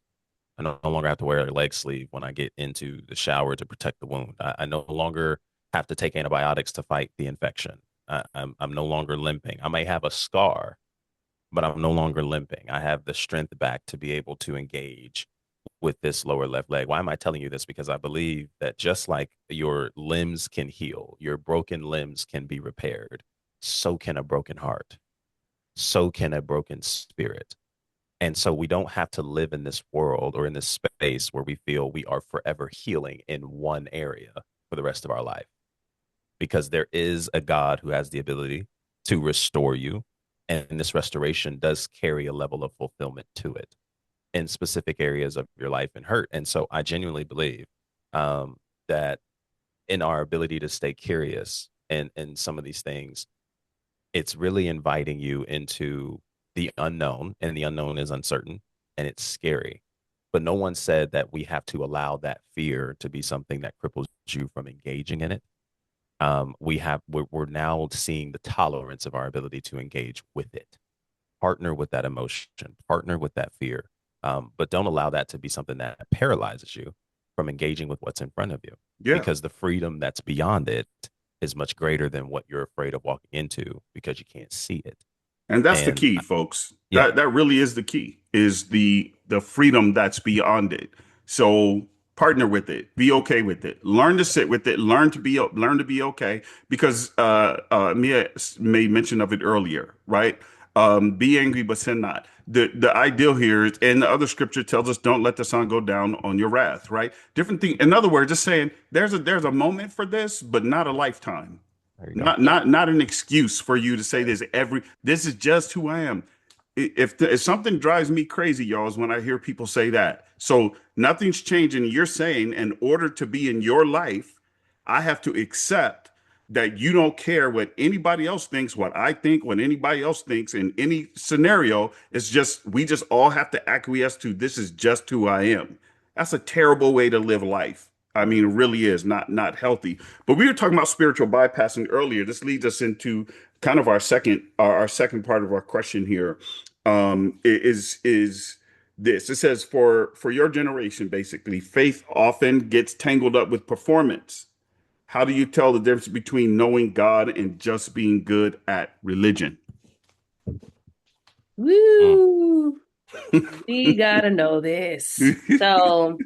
I no longer have to wear a leg sleeve when I get into the shower to protect the wound. I no longer have to take antibiotics to fight the infection. I'm no longer limping. I may have a scar, but I'm no longer limping. I have the strength back to be able to engage with this lower left leg. Why am I telling you this? Because I believe that just like your limbs can heal, your broken limbs can be repaired, so can a broken heart, so can a broken spirit. And so we don't have to live in this world or in this space where we feel we are forever healing in one area for the rest of our life, because there is a God who has the ability to restore you. And this restoration does carry a level of fulfillment to it. in specific areas of your life and hurt. And so I genuinely believe that in our ability to stay curious and some of these things, it's really inviting you into the unknown, and the unknown is uncertain and it's scary. But no one said that we have to allow that fear to be something that cripples you from engaging in it. We're now seeing the tolerance of our ability to engage with it, partner with that emotion, partner with that fear, but don't allow that to be something that paralyzes you from engaging with what's in front of you, Yeah. because the freedom that's beyond it is much greater than what you're afraid of walking into because you can't see it. And that's the And key, folks. yeah, That really is the key, is the freedom that's beyond it. So partner with it. Be okay with it. Learn to sit with it. Learn to be okay. Because Mia made mention of it earlier, right? Be angry, but sin not. The ideal here is, and the other scripture tells us, don't let the sun go down on your wrath, right? Different thing. In other words, just saying there's a moment for this, but not a lifetime. there you go. Not an excuse for you to say this is just who I am. If something drives me crazy, y'all, is when I hear people say that. So nothing's changing. You're saying in order to be in your life, I have to accept that you don't care what anybody else thinks, what I think, what anybody else thinks in any scenario. It's just we just all have to acquiesce to this is just who I am. That's a terrible way to live life. I mean, it really is not healthy. But we were talking about spiritual bypassing earlier. This leads us into kind of our second part of our question here. Is this? It says for your generation, basically, faith often gets tangled up with performance. How do you tell the difference between knowing God and just being good at religion? Mm, Woo! We gotta know this. So,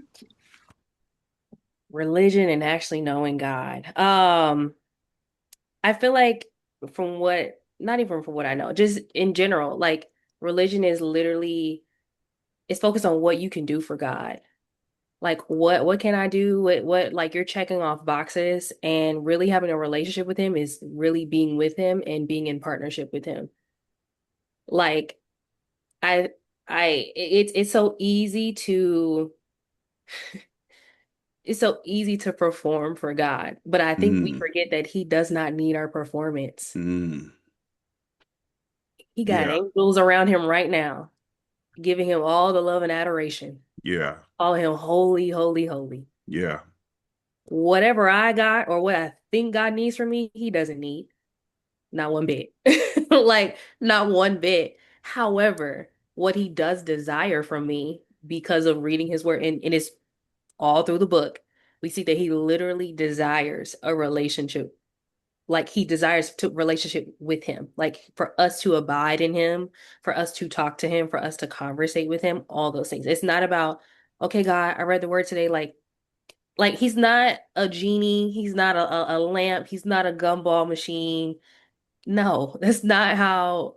religion and actually knowing God. I feel like from what, not even from what I know, just in general, like religion is literally it's focused on what you can do for God. Like what can I do? What like you're checking off boxes, and really having a relationship with him is really being with him and being in partnership with him. Like I it's so easy to it's so easy to perform for God, but I think we Mm, forget that he does not need our performance. mm, He got yeah, angels around him right now, giving him all the love and adoration. yeah, Calling him holy, holy, holy. yeah, Whatever I got or what I think God needs from me, he doesn't need. Not one bit. Like, not one bit. However, what he does desire from me because of reading his word, and it's all through the book, we see that he literally desires a relationship. Like he desires to relationship with him, like for us to abide in him, for us to talk to him, for us to conversate with him, all those things. It's not about, okay, God, I read the word today, like he's not a genie, he's not a lamp, he's not a gumball machine. No, that's not how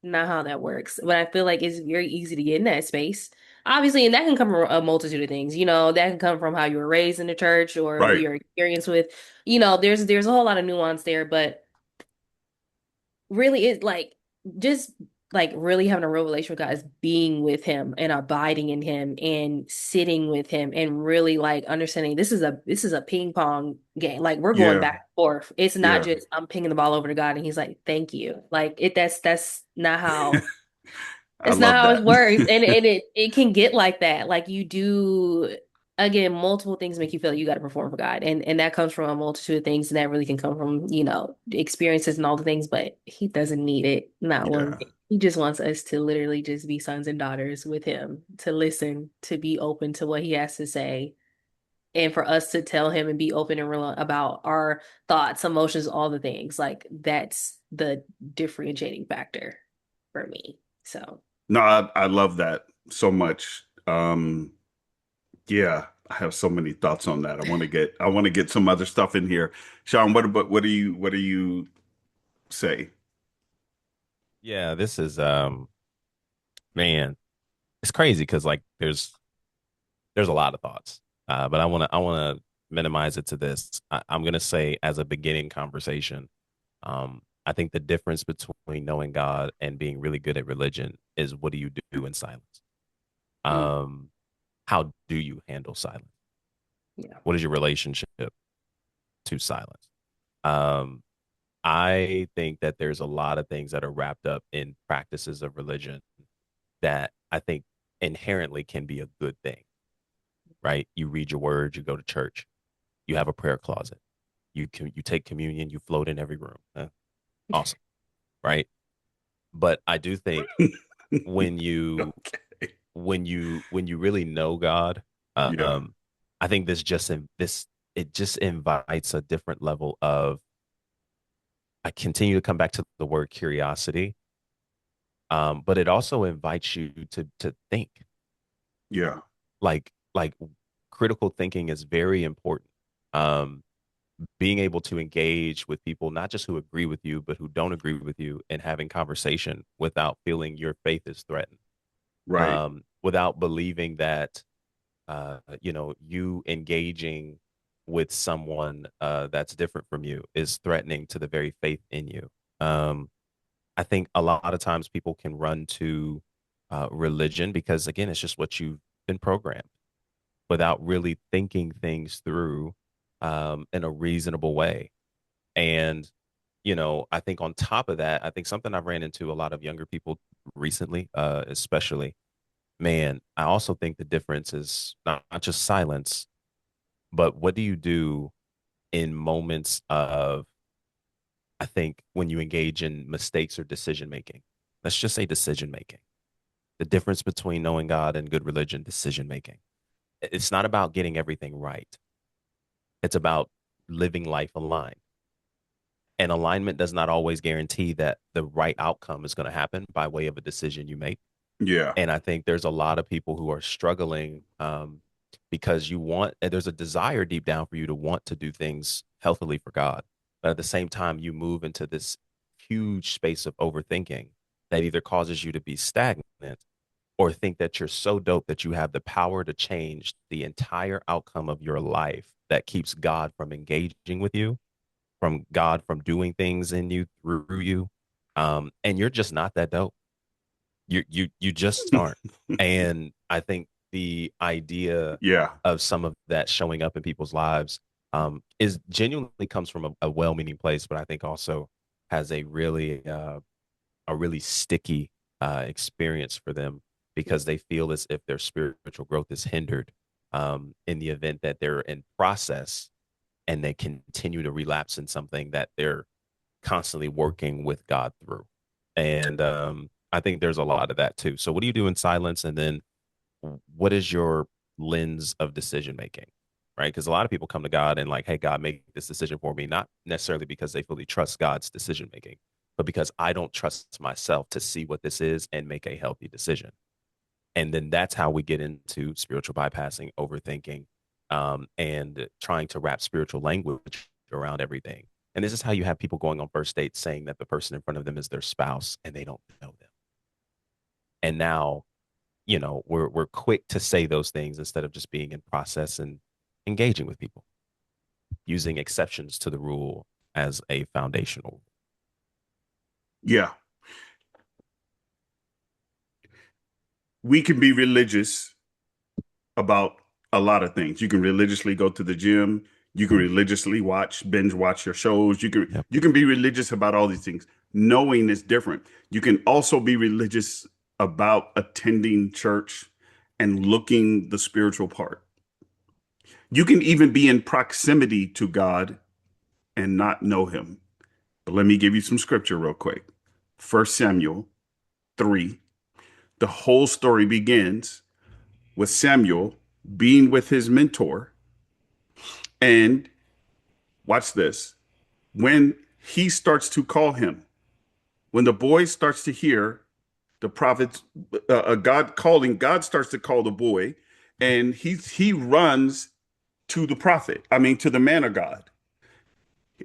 that works. But I feel like it's very easy to get in that space. Obviously, and that can come from a multitude of things. That can come from how you were raised in the church or right, your experience with, there's a whole lot of nuance there, but really it's like just like really having a real relationship with God is being with him and abiding in him and sitting with him and really like understanding this is a ping pong game. Like we're going yeah, back and forth. It's not yeah. just I'm pinging the ball over to God and he's like, thank you. Like that's not how I it's not love how it that. works. And it can get like that. Like you do again, multiple things make you feel like you got to perform for God. And that comes from a multitude of things, and that really can come from, experiences and all the things, but he doesn't need it. Not one Yeah. bit. He just wants us to literally just be sons and daughters with him, to listen, to be open to what he has to say, and for us to tell him and be open and real about our thoughts, emotions, all the things. Like that's the differentiating factor for me. So No, I love that so much. Yeah, I have so many thoughts on that. I want to get some other stuff in here. Sean, what do you say? yeah. This is man, it's crazy because like there's a lot of thoughts, but I want to minimize it to this. I'm gonna say as a beginning conversation, I think the difference between knowing God and being really good at religion is what do you do in silence? Mm, Um, how do you handle silence? yeah. What is your relationship to silence? Um, I think that there's a lot of things that are wrapped up in practices of religion that I think inherently can be a good thing, right? You read your word, you go to church, you have a prayer closet, you take communion, you float in every room. Awesome, right? But I do think when you Okay. when you really know God, Yeah. um, I think this it just invites a different level of. I continue to come back to the word curiosity, but it also invites you to think. Yeah. Like critical thinking is very important. Um, Being able to engage with people not just who agree with you, but who don't agree with you, and having conversation without feeling your faith is threatened, Right. without believing that you engaging with someone that's different from you is threatening to the very faith in you. Um, I think a lot of times people can run to religion because, again, it's just what you've been programmed without really thinking things through in a reasonable way. And, I think on top of that, I think something I've ran into a lot of younger people recently, especially, man, I also think the difference is not just silence, but what do you do in moments of, I think, when you engage in mistakes or decision making? Let's just say decision making. The difference between knowing God and good religion, decision making. It's not about getting everything right. It's about living life aligned. And alignment does not always guarantee that the right outcome is going to happen by way of a decision you make. Yeah. And I think there's a lot of people who are struggling because there's a desire deep down for you to want to do things healthily for God. But at the same time, you move into this huge space of overthinking that either causes you to be stagnant or think that you're so dope that you have the power to change the entire outcome of your life that keeps God from engaging with you, from God from doing things in you through you. And you're just not that dope. You just aren't. And I think the idea Yeah. of some of that showing up in people's lives is genuinely comes from a well-meaning place, but I think also has a really sticky experience for them because they feel as if their spiritual growth is hindered in the event that they're in process and they continue to relapse in something that they're constantly working with God through. And I think there's a lot of that too. So, what do you do in silence? And then, what is your lens of decision making? Right. Because a lot of people come to God and, like, hey, God, make this decision for me, not necessarily because they fully trust God's decision making, but because I don't trust myself to see what this is and make a healthy decision. And then that's how we get into spiritual bypassing, overthinking, and trying to wrap spiritual language around everything. And this is how you have people going on first dates saying that the person in front of them is their spouse and they don't know them. And now, we're quick to say those things instead of just being in process and engaging with people, using exceptions to the rule as a foundational. Yeah. We can be religious about a lot of things. You can religiously go to the gym. You can Mm, religiously binge watch your shows. You can yep. you can be religious about all these things. Knowing is different. You can also be religious about attending church and looking the spiritual part. You can even be in proximity to God and not know him. But let me give you some scripture real quick. 1 Samuel 3. The whole story begins with Samuel being with his mentor. And watch this. When he starts to call him, when the boy starts to hear the prophet, God calling, God starts to call the boy, and he runs to the prophet. I mean, to the man of God,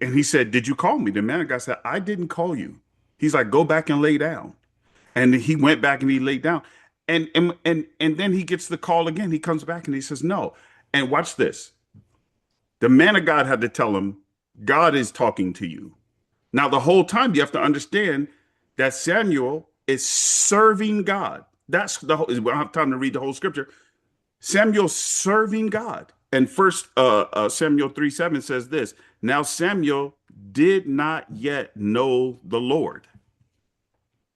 and he said, "Did you call me?" The man of God said, "I didn't call you." He's like, "Go back and lay down." And he went back and he laid down, and then he gets the call again. He comes back and he says, "No." And watch this. The man of God had to tell him, God is talking to you. Now, the whole time you have to understand that Samuel is serving God. That's the whole, we don't have time to read the whole scripture. Samuel serving God. And first Samuel 3:7 says this. Now Samuel did not yet know the Lord.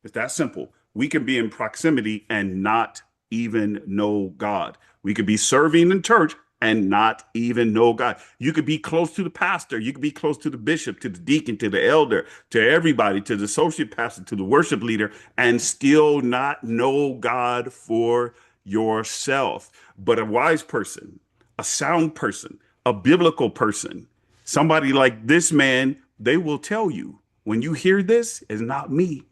It's that simple. We can be in proximity and not even know God. We could be serving in church and not even know God. You could be close to the pastor. You could be close to the bishop, to the deacon, to the elder, to everybody, to the associate pastor, to the worship leader, and still not know God for yourself. But a wise person, a sound person, a biblical person, somebody like this man, they will tell you when you hear this, it's not me.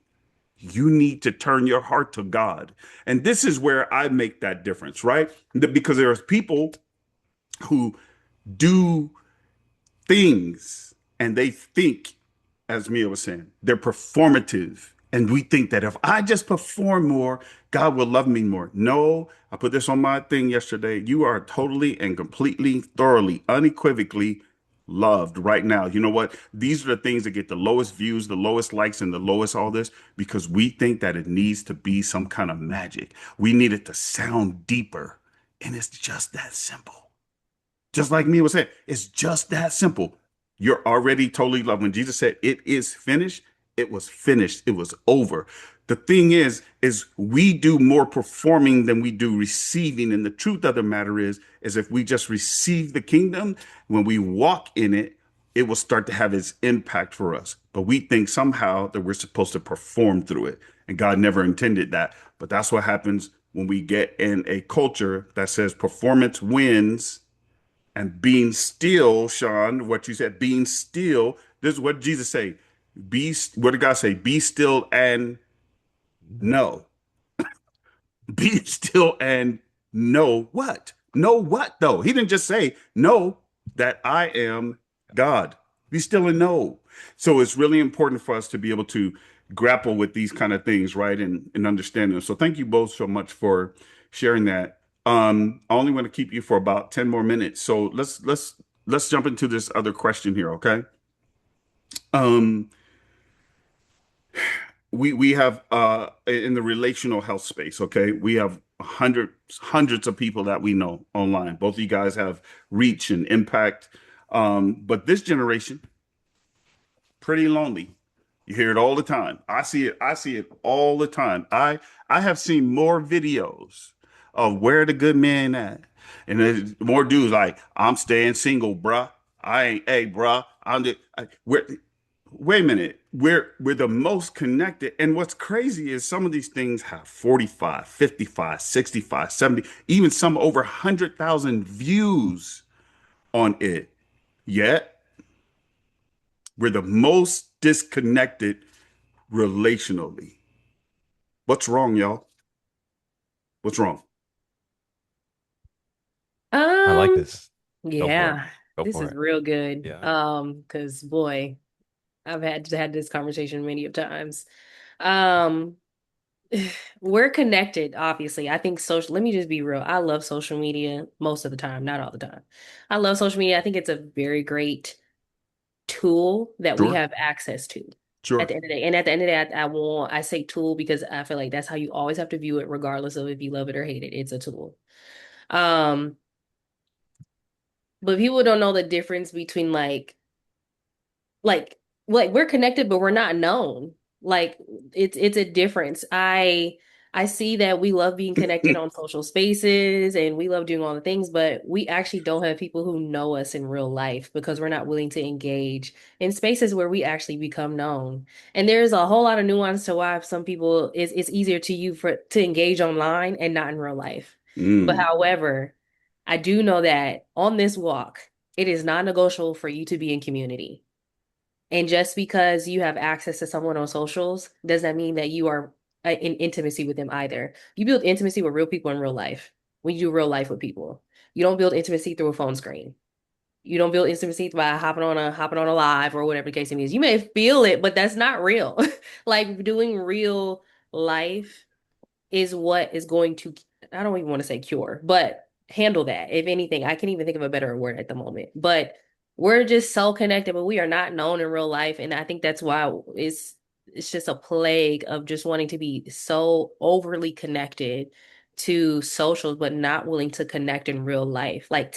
You need to turn your heart to God. And this is where I make that difference, right? Because there's people who do things and they think, as Mia was saying, they're performative. And we think that if I just perform more, God will love me more. No, I put this on my thing yesterday. You are totally and completely, thoroughly, unequivocally loved right now. You know what? These are the things that get the lowest views, the lowest likes, and the lowest all this because we think that it needs to be some kind of magic. We need it to sound deeper. And it's just that simple. Just like me was saying, it's just that simple. You're already totally loved. When Jesus said, "It is finished," it was finished. It was over. The thing is we do more performing than we do receiving. And the truth of the matter is if we just receive the kingdom, when we walk in it, it will start to have its impact for us. But we think somehow that we're supposed to perform through it. And God never intended that. But that's what happens when we get in a culture that says performance wins and being still, Sean, what you said, being still, this is what Jesus say. What did God say? Be still and know. Be still and know what? Know what though? He didn't just say, know that I am God. Be still and know. So it's really important for us to be able to grapple with these kind of things, right? And understand them. So thank you both so much for sharing that. I only want to keep you for about 10 more minutes. So let's jump into this other question here, okay? Um, we have in the relational health space, okay, we have hundreds of people that we know online. Both of you guys have reach and impact, but this generation pretty lonely. You hear it all the time. I see it all the time. I have seen more videos of where the good man at, and there's more dudes like I'm staying single, bruh. I ain't, hey, bruh. Where wait a minute. We're the most connected. And what's crazy is some of these things have 45, 55, 65, 70, even some over 100,000 views on it. Yet we're the most disconnected relationally. What's wrong, y'all? What's wrong? I like Um, this. Go for it. yeah, Go this for is it. real good. Yeah. Because boy, I've had this conversation many of times. Um, we're connected, obviously. I think social, let me just be real. I love social media most of the time, not all the time. I love social media. I think it's a very great tool that we Sure, have access to at sure. the end of the day. And at the end of the day, I say tool because I feel like that's how you always have to view it, regardless of if you love it or hate it. It's a tool. Um, but people don't know the difference between like like we're connected but we're not known. Like it's a difference. I see that we love being connected on social spaces and we love doing all the things, but we actually don't have people who know us in real life because we're not willing to engage in spaces where we actually become known. And there's a whole lot of nuance to why some people it's easier to you for to engage online and not in real life. But Mm, however, I do know that on this walk, it is non-negotiable for you to be in community. And just because you have access to someone on socials doesn't mean that you are in intimacy with them either. You build intimacy with real people in real life when you do real life with people. You don't build intimacy through a phone screen. You don't build intimacy by hopping on a live or whatever the case is. You may feel it, but that's not real. Like doing real life is what is going to, I don't even want to say cure, but handle that. If anything, I can't even think of a better word at the moment. But we're just so connected, but we are not known in real life. And I think that's why it's just a plague of just wanting to be so overly connected to socials, but not willing to connect in real life. Like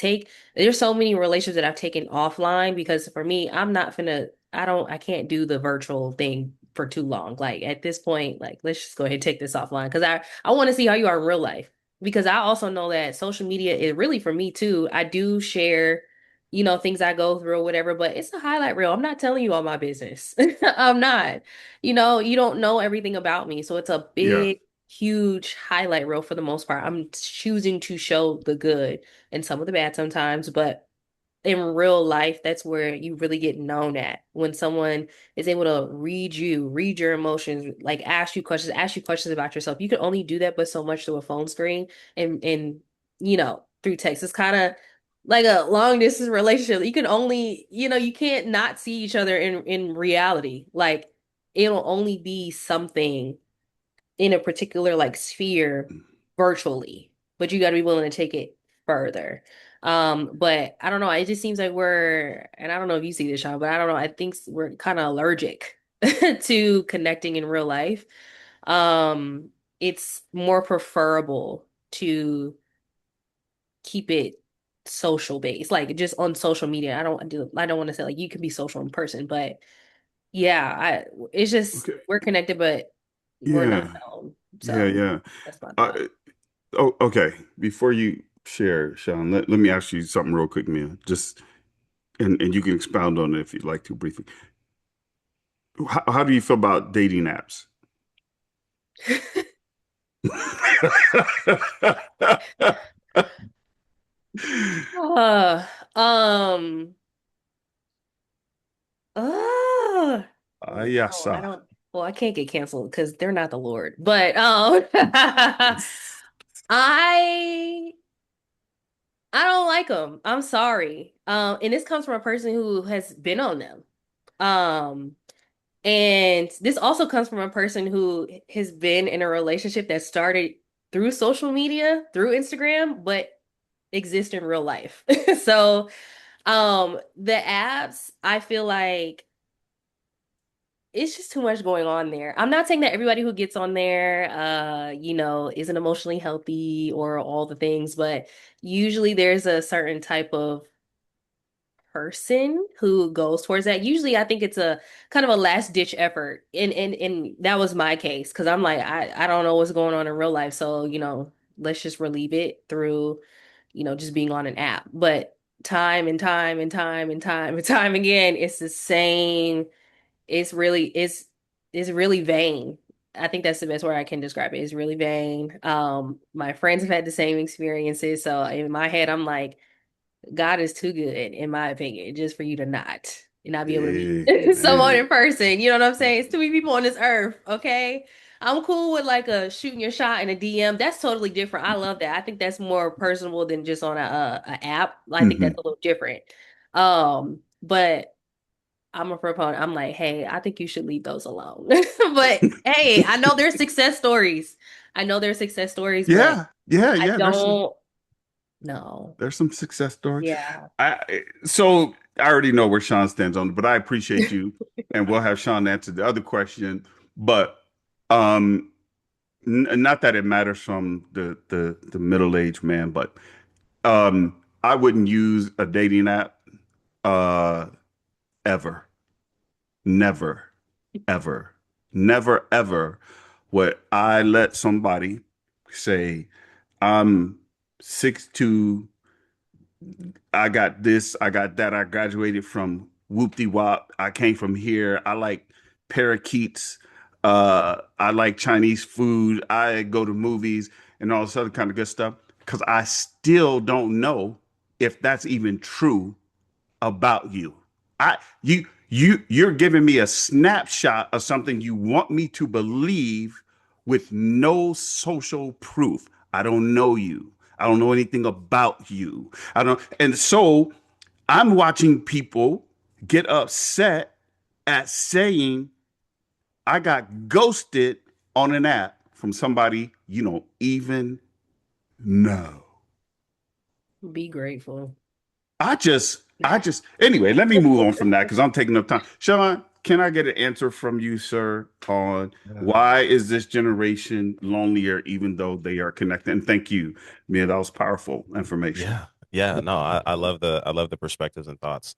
there's so many relationships that I've taken offline because for me, I can't do the virtual thing for too long. Like at this point, like let's just go ahead and take this offline because I want to see how you are in real life. Because I also know that social media is really for me too. I do share things I go through or whatever, but it's a highlight reel. I'm not telling you all my business. I'm not. You don't know everything about me. So it's a Yeah. big, huge highlight reel for the most part. I'm choosing to show the good and some of the bad sometimes, but in real life, that's where you really get known at. When someone is able to read your emotions, like ask you questions about yourself. You can only do that but so much through a phone screen and through text. It's kind of like a long distance relationship. You can only, you can't not see each other in reality. Like it'll only be something in a particular like sphere virtually, but you got to be willing to take it further. But I don't know. It just seems like and I don't know if you see this, Sean, but I don't know. I think we're kind of allergic to connecting in real life. Um, it's more preferable to keep it social based, like just on social media. I don't want to say like you can be social in person, but yeah, it's just Okay. we're connected, but we're not Yeah. known. Yeah. So Yeah. that's my thought. Uh, oh, okay. Before you share, Sean, let me ask you something real quick, Mia. Just and you can expound on it if you'd like to briefly. How do you feel about dating apps? Uh, um, uh, no, I Yasa. don't. Well, I can't get canceled because they're not the Lord. But I I don't like them. I'm sorry. And this comes from a person who has been on them. Um, and this also comes from a person who has been in a relationship that started through social media, through Instagram, but exist in real life. So, the apps, I feel like it's just too much going on there. I'm not saying that everybody who gets on there, isn't emotionally healthy or all the things, but usually there's a certain type of person who goes towards that. Usually I think it's a kind of a last ditch effort. And that was my case because I'm like, I don't know what's going on in real life. So, let's just relieve it through, just being on an app. But time and time and time and time and time again, it's the same. It's really vain. I think that's the best word I can describe it. It's really vain. My friends have had the same experiences. So in my head, I'm like, God is too good, in my opinion, just for you to not be able to meet someone in Amen. person. You know what I'm saying? It's too many people on this earth, okay? I'm cool with like a shooting your shot in a DM. That's totally different. I love that. I think that's more personable than just on a app. I think that's Hmm. a little different. But I'm a proponent. I'm like, hey, I think you should leave those alone. But hey, I know there's success stories. I know there's success stories, but Yeah, yeah, I yeah. don't know. There's some success story. Yeah. So I already know where Sean stands on it, but I appreciate you, and we'll have Sean answer the other question. But um, not that it matters from the middle-aged man, but I wouldn't use a dating app uh ever. Never, ever, never, ever would I let somebody say, I'm 6'2", I got this, I got that, I graduated from whoop-de wop, I came from here, I like parakeets, I like Chinese food, I go to movies and all this other kind of good stuff. Because I still don't know if that's even true about you. You're giving me a snapshot of something you want me to believe with no social proof. I don't know you. I don't know anything about you. I don't and so I'm watching people get upset at saying I got ghosted on an app from somebody you don't even know. Be grateful. Anyway, let me move on from that because I'm taking up time. Sean, can I get an answer from you, sir, on Yeah. why is this generation lonelier even though they are connected? And thank you, man. That was powerful information. Yeah. Yeah. No, I love the perspectives and thoughts.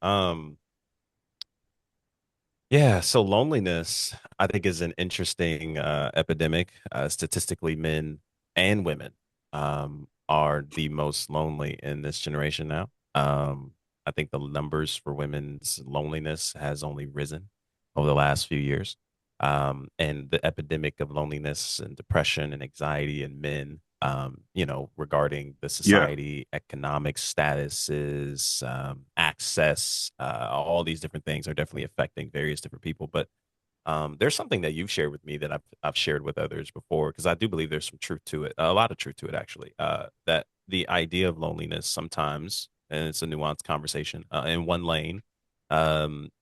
Yeah, so loneliness, I think, is an interesting epidemic. Statistically, men and women are the most lonely in this generation now. I think the numbers for women's loneliness has only risen over the last few years. And the epidemic of loneliness and depression and anxiety in men, regarding the Yeah, society, economic statuses, access, all these different things are definitely affecting various different people. But there's something that you've shared with me that I've shared with others before, because I do believe there's some truth to it, a lot of truth to it actually. That the idea of loneliness sometimes, and it's a nuanced conversation, in one lane,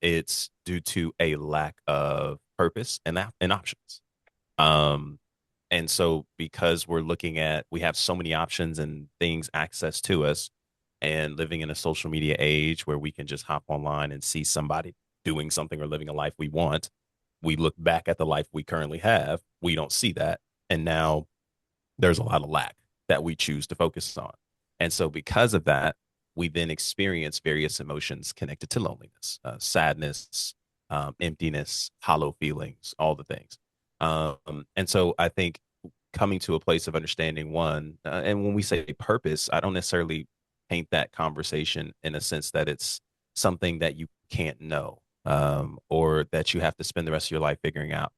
it's due to a lack of purpose and options. Um, and so because we have so many options and things access to us, and living in a social media age where we can just hop online and see somebody doing something or living a life we want, we look back at the life we currently have, we don't see that. And now there's a lot of lack that we choose to focus on. And so, because of that, we then experience various emotions connected to loneliness, sadness, emptiness, hollow feelings, all the things. And so, I think coming to a place of understanding one, and when we say purpose, I don't necessarily paint that conversation in a sense that it's something that you can't know, or that you have to spend the rest of your life figuring out.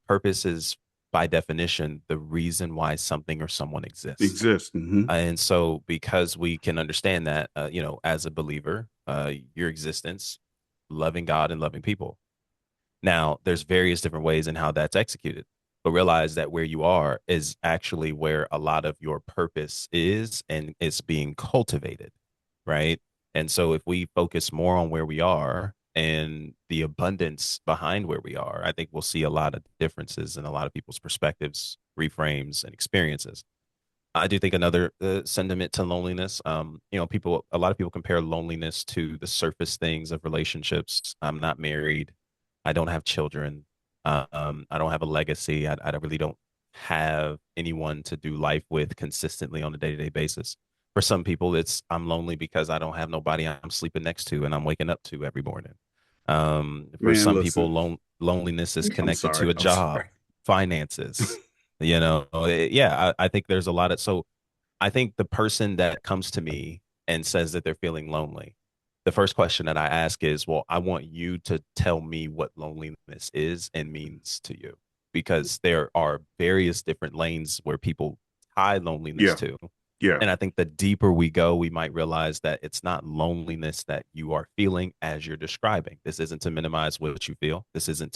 Purpose is, by definition, the reason why something or someone exists. exists. Hmm. And so, because we can understand that, as a believer, your existence, loving God and loving people. Now, there's various different ways in how that's executed, but realize that where you are is actually where a lot of your purpose is, and it's being cultivated, right? And so, if we focus more on where we are and the abundance behind where we are, I think we'll see a lot of differences in a lot of people's perspectives, reframes, and experiences. I do think another sentiment to loneliness. A lot of people compare loneliness to the surface things of relationships. I'm not married. I don't have children. I don't have a legacy. I really don't have anyone to do life with consistently on a day-to-day basis. For some people, it's I'm lonely because I don't have nobody I'm sleeping next to and I'm waking up to every morning. For Man, some people, listen, loneliness is I'm connected sorry. to a I'm job, sorry. finances. I think there's a lot of so I think the person that comes to me and says that they're feeling lonely, the first question that I ask is, well, I want you to tell me what loneliness is and means to you, because there are various different lanes where people tie loneliness Yeah, to. yeah, And I think the deeper we go, we might realize that it's not loneliness that you are feeling as you're describing. This isn't to minimize what you feel. This isn't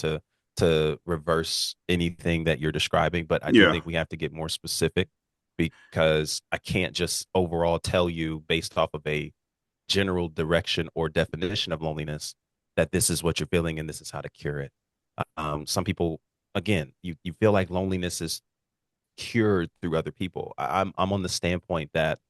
to reverse anything that you're describing, but I do yeah, think we have to get more specific, because I can't just overall tell you based off of a general direction or definition of loneliness that this is what you're feeling and this is how to cure it. Some people, again, you feel like loneliness is cured through other people. I'm on the standpoint that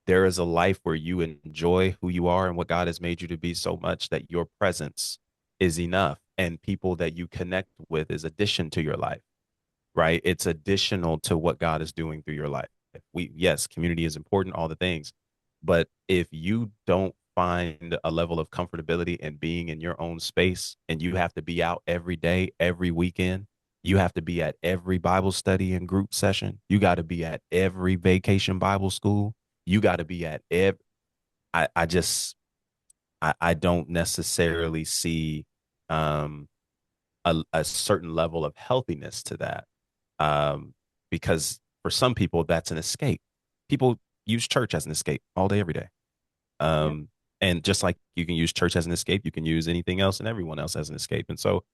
there is a life where you enjoy who you are and what God has made you to be so much that your presence is enough, and people that you connect with is addition to your life, right? It's additional to what God is doing through your life. Yes, community is important, all the things, but if you don't find a level of comfortability in being in your own space, and you have to be out every day, every weekend, you have to be at every Bible study and group session, you got to be at every vacation Bible school, you got to be at every, I just, I don't necessarily see um, a certain level of healthiness to that, um, because for some people that's an escape. People use church as an escape all day, every day. Yeah. Um, and just like you can use church as an escape, you can use anything else and everyone else as an escape. And so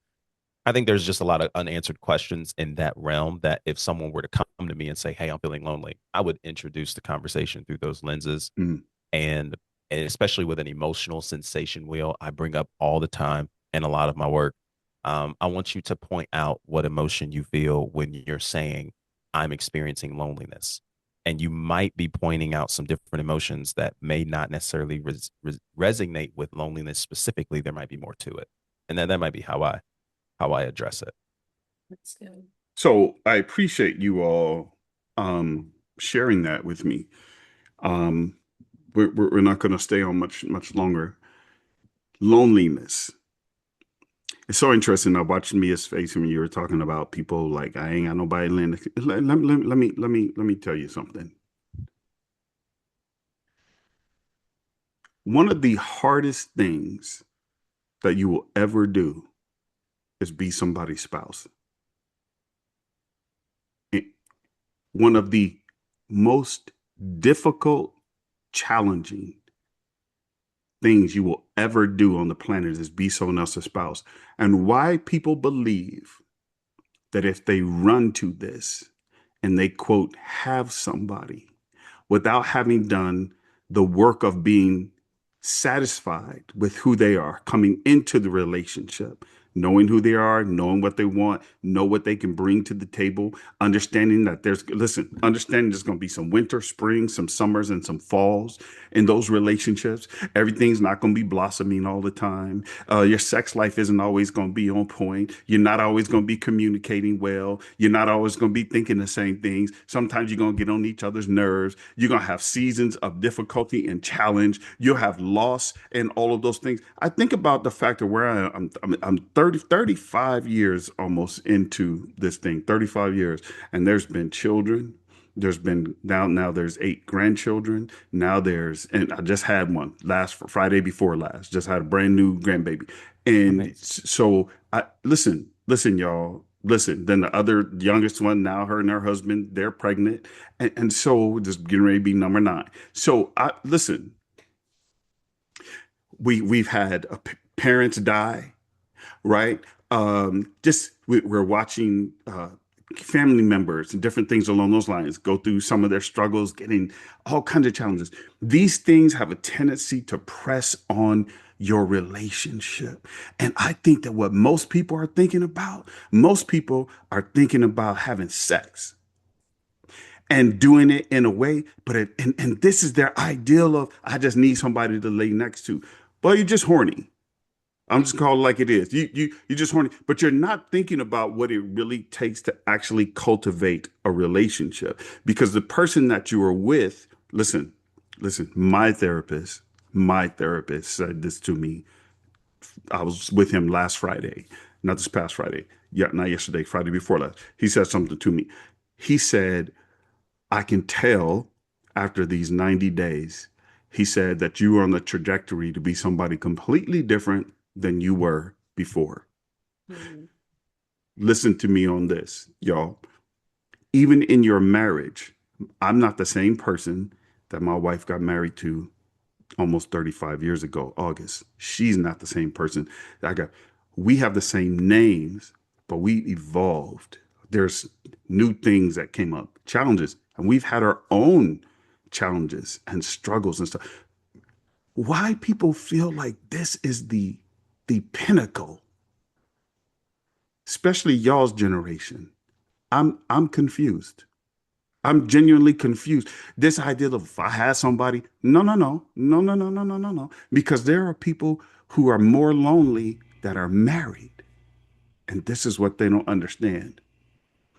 I think there's just a lot of unanswered questions in that realm, that if someone were to come to me and say, "Hey, I'm feeling lonely," I would introduce the conversation through those lenses. mm, And especially with an emotional sensation wheel, I bring up all the time in a lot of my work. I want you to point out what emotion you feel when you're saying, "I'm experiencing loneliness." And you might be pointing out some different emotions that may not necessarily resonate with loneliness specifically. There might be more to it. And then that might be how I address it. That's good. So I appreciate you all sharing that with me. Um, we're not going to stay on much longer. Loneliness. It's so interesting. I watched Mia's face when you were talking about people like I ain't got nobody. Let me tell you something. One of the hardest things that you will ever do is be somebody's spouse. One of the most difficult, challenging things you will ever do on the planet is be someone else's spouse. And why people believe that if they run to this and they quote, have somebody without having done the work of being satisfied with who they are coming into the relationship, knowing who they are, knowing what they want, know what they can bring to the table, understanding that understanding there's going to be some winter, spring, some summers, and some falls in those relationships. Everything's not going to be blossoming all the time. Your sex life isn't always going to be on point. You're not always going to be communicating well. You're not always going to be thinking the same things. Sometimes you're going to get on each other's nerves. You're going to have seasons of difficulty and challenge. You'll have loss and all of those things. I think about the fact that where I'm 35 years almost into this thing, 35 years, and there's been children. There's been now there's 8 grandchildren. Now there's and I just had one last Friday before last. Just had a brand new grandbaby. And Amazing. so I listen, y'all. Listen, then the other youngest one, now her and her husband, they're pregnant. And so just getting ready to be number 9. So I listen, we've had parents die, right? We're watching family members and different things along those lines go through some of their struggles, getting all kinds of challenges. These things have a tendency to press on your relationship. And I think that what most people are thinking about having sex and doing it in a way, and this is their ideal of I just need somebody to lay next to. Well, you're just horny. I'm just calling it like it is. You just horny, but you're not thinking about what it really takes to actually cultivate a relationship. Because the person that you are with, listen, my therapist said this to me. I was with him last Friday, not this past Friday, yeah, not yesterday, Friday before last. He said something to me. He said, I can tell after these 90 days, he said that you are on the trajectory to be somebody completely different than you were before. Mhm. Listen to me on this, y'all. Even in your marriage, I'm not the same person that my wife got married to almost 35 years ago, August. She's not the same person that I got. We have the same names, but we evolved. There's new things that came up, challenges, and we've had our own challenges and struggles and stuff. Why people feel like this is the pinnacle, especially y'all's generation. I'm confused. I'm genuinely confused. This idea of if I had somebody, no. Because there are people who are more lonely that are married. And this is what they don't understand.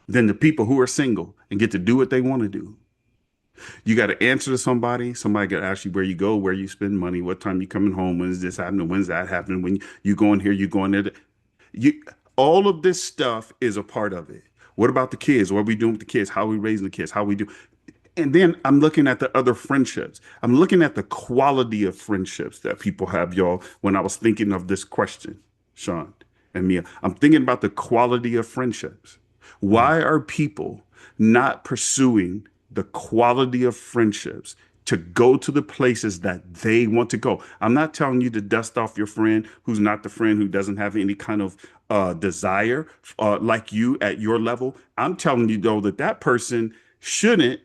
Than the people who are single and get to do what they want to do. You got to answer to somebody. Somebody got to ask you where you go, where you spend money, what time you coming home, when's this happening, when's that happening, when you going here, you going there. You all of this stuff is a part of it. What about the kids? What are we doing with the kids? How are we raising the kids? How we do? And then I'm looking at the other friendships. I'm looking at the quality of friendships that people have, y'all. When I was thinking of this question, Sean and Mia, I'm thinking about the quality of friendships. Mhm. Why are people not pursuing the quality of friendships to go to the places that they want to go? I'm not telling you to dust off your friend who's not the friend who doesn't have any kind of desire like you at your level. I'm telling you, though, that that person shouldn't,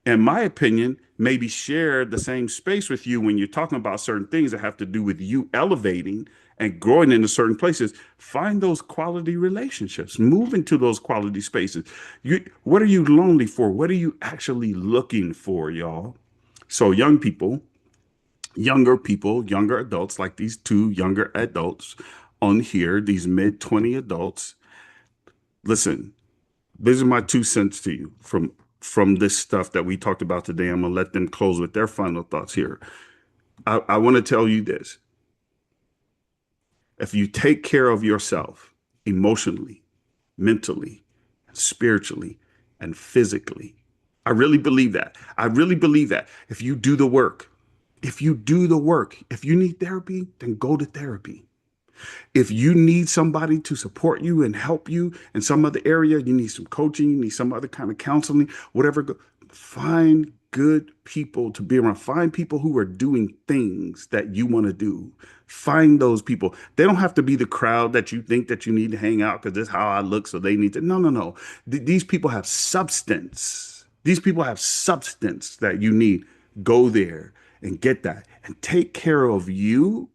in my opinion, maybe share the same space with you when you're talking about certain things that have to do with you elevating and growing into certain places. Find those quality relationships, move into those quality spaces. What are you lonely for? What are you actually looking for, y'all? So, younger people, younger adults, like these two younger adults, on here, these mid 20 adults, listen, these are my 2 cents to you from this stuff that we talked about today. I'm gonna let them close with their final thoughts here. I want to tell you this. If you take care of yourself emotionally, mentally, spiritually, and physically, I really believe that. I really believe that. If you do the work, if you need therapy, then go to therapy. If you need somebody to support you and help you in some other area, you need some coaching, you need some other kind of counseling, whatever, find good people to be around. Find people who are doing things that you want to do. Find those people. They don't have to be the crowd that you think that you need to hang out because this is how I look, so they need to. No, no, no. These people have substance. These people have substance that you need. Go there and get that and take care of you,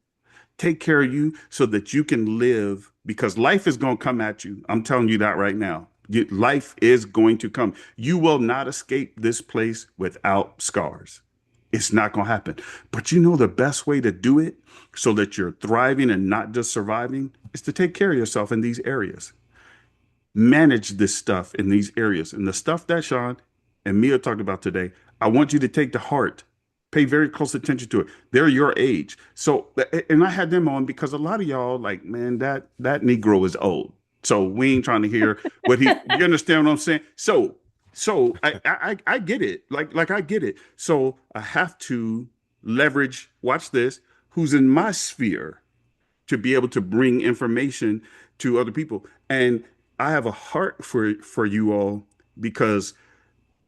take care of you so that you can live because life is going to come at you. I'm telling you that right now. Life is going to come. You will not escape this place without scars. It's not going to happen. But you know the best way to do it so that you're thriving and not just surviving is to take care of yourself in these areas. Manage this stuff in these areas. And the stuff that Sean and Mia talked about today, I want you to take to heart. Pay very close attention to it. They're your age. So, and I had them on because a lot of y'all like, man, that Negro is old. So we ain't trying to hear what you understand what I'm saying? So I get it. Like I get it. So I have to leverage, watch this, who's in my sphere to be able to bring information to other people. And I have a heart for you all because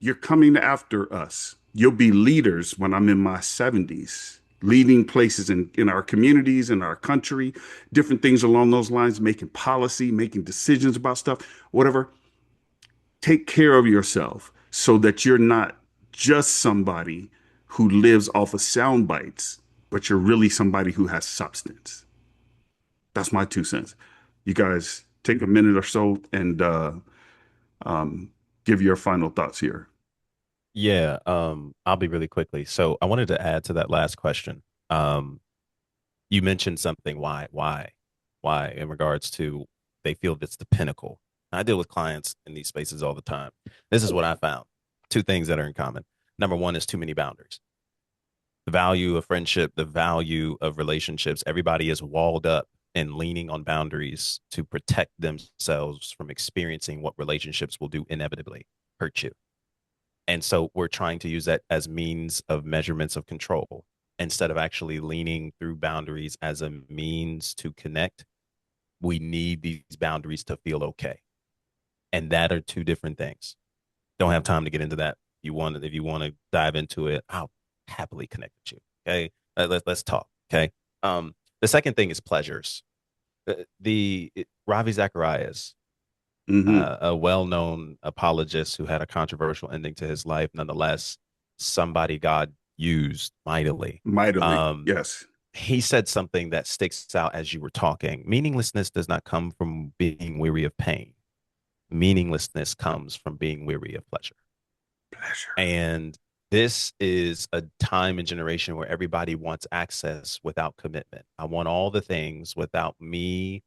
you're coming after us. You'll be leaders when I'm in my 70s, leading places in our communities, in our country, different things along those lines, making policy, making decisions about stuff, whatever. Take care of yourself so that you're not just somebody who lives off of sound bites, but you're really somebody who has substance. That's my 2 cents. You guys take a minute or so and um, give your final thoughts here. Yeah, I'll be really quickly. So I wanted to add to that last question. Um, you mentioned something, why, in regards to they feel that's the pinnacle. I deal with clients in these spaces all the time. This is what I found. Two things that are in common. Number one is too many boundaries. The value of friendship, the value of relationships, everybody is walled up and leaning on boundaries to protect themselves from experiencing what relationships will do inevitably hurt you. And so we're trying to use that as means of measurements of control instead of actually leaning through boundaries as a means to connect. We need these boundaries to feel okay. And that are two different things. Don't have time to get into that. If you want to dive into it, I'll happily connect with you. Okay. Let's talk. Okay. The second thing is pleasures. Ravi Zacharias, Hmm. a well-known apologist who had a controversial ending to his life, nonetheless, somebody God used mightily. Mightily. Um, Yes. he said something that sticks out as you were talking. Meaninglessness does not come from being weary of pain. Meaninglessness comes from being weary of pleasure. Pleasure. And this is a time and generation where everybody wants access without commitment. I want all the things without me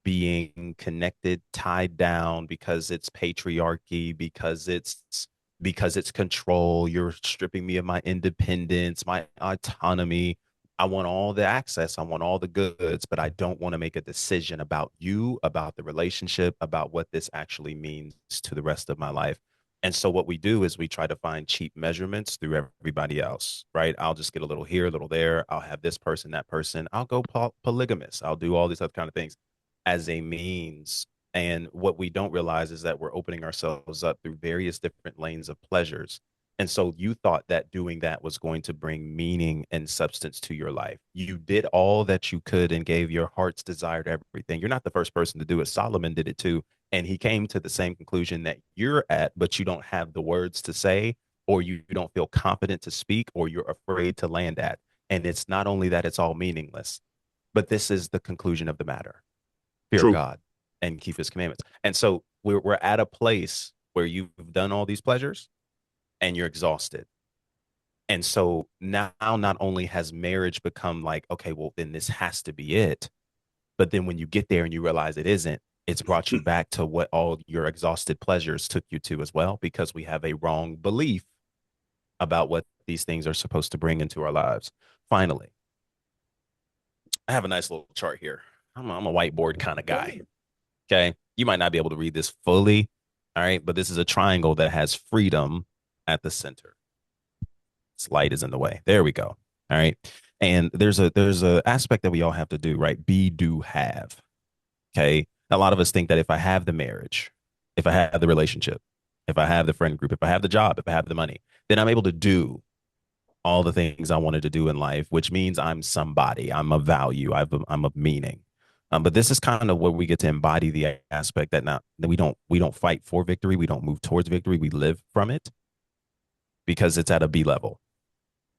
being connected, tied down because it's patriarchy, because it's control. You're stripping me of my independence, my autonomy. I want all the access, I want all the goods, but I don't want to make a decision about you, about the relationship, about what this actually means to the rest of my life. And so what we do is we try to find cheap measurements through everybody else, right? I'll just get a little here, a little there. I'll have this person, that person. I'll go polygamous. I'll do all these other kind of things as a means. And what we don't realize is that we're opening ourselves up through various different lanes of pleasures. And so you thought that doing that was going to bring meaning and substance to your life. You did all that you could and gave your heart's desire to everything. You're not the first person to do it. Solomon did it too. And he came to the same conclusion that you're at, but you don't have the words to say, or you don't feel confident to speak, or you're afraid to land at. And it's not only that it's all meaningless, but this is the conclusion of the matter: fear True. God and keep his commandments. And so we're at a place where you've done all these pleasures and you're exhausted. And so now not only has marriage become like, okay, well, then this has to be it. But then when you get there and you realize it isn't, it's brought you back to what all your exhausted pleasures took you to as well, because we have a wrong belief about what these things are supposed to bring into our lives. Finally, I have a nice little chart here. I'm a whiteboard kind of guy. Okay. You might not be able to read this fully. All right. But this is a triangle that has freedom at the center. This light is in the way. There we go. All right. And there's a aspect that we all have to do, right? Be, do, have. Okay. A lot of us think that if I have the marriage, if I have the relationship, if I have the friend group, if I have the job, if I have the money, then I'm able to do all the things I wanted to do in life, which means I'm somebody, I'm of value, I'm of meaning. But this is kind of where we get to embody the aspect that not that we don't fight for victory, we don't move towards victory, we live from it because it's at a B level.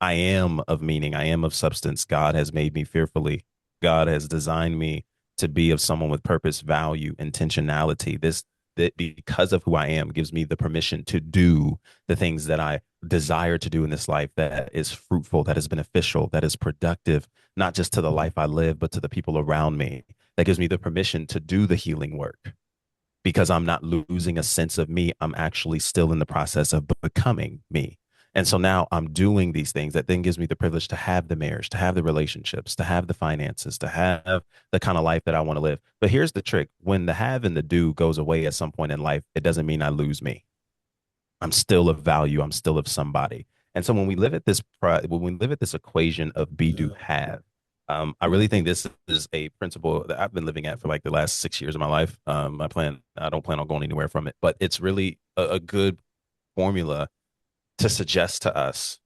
I am of meaning. I am of substance. God has made me fearfully. God has designed me to be of someone with purpose, value, intentionality. This that because of who I am gives me the permission to do the things that I desire to do in this life that is fruitful, that is beneficial, that is productive, not just to the life I live, but to the people around me. That gives me the permission to do the healing work because I'm not losing a sense of me. I'm actually still in the process of becoming me. And so now I'm doing these things that then gives me the privilege to have the marriage, to have the relationships, to have the finances, to have the kind of life that I want to live. But here's the trick: when the have and the do goes away at some point in life, it doesn't mean I lose me. I'm still of value. I'm still of somebody. And so when we live at this equation of be, do, have, I really think this is a principle that I've been living at for like the last 6 years of my life. I don't plan on going anywhere from it, but it's really a good formula to suggest to us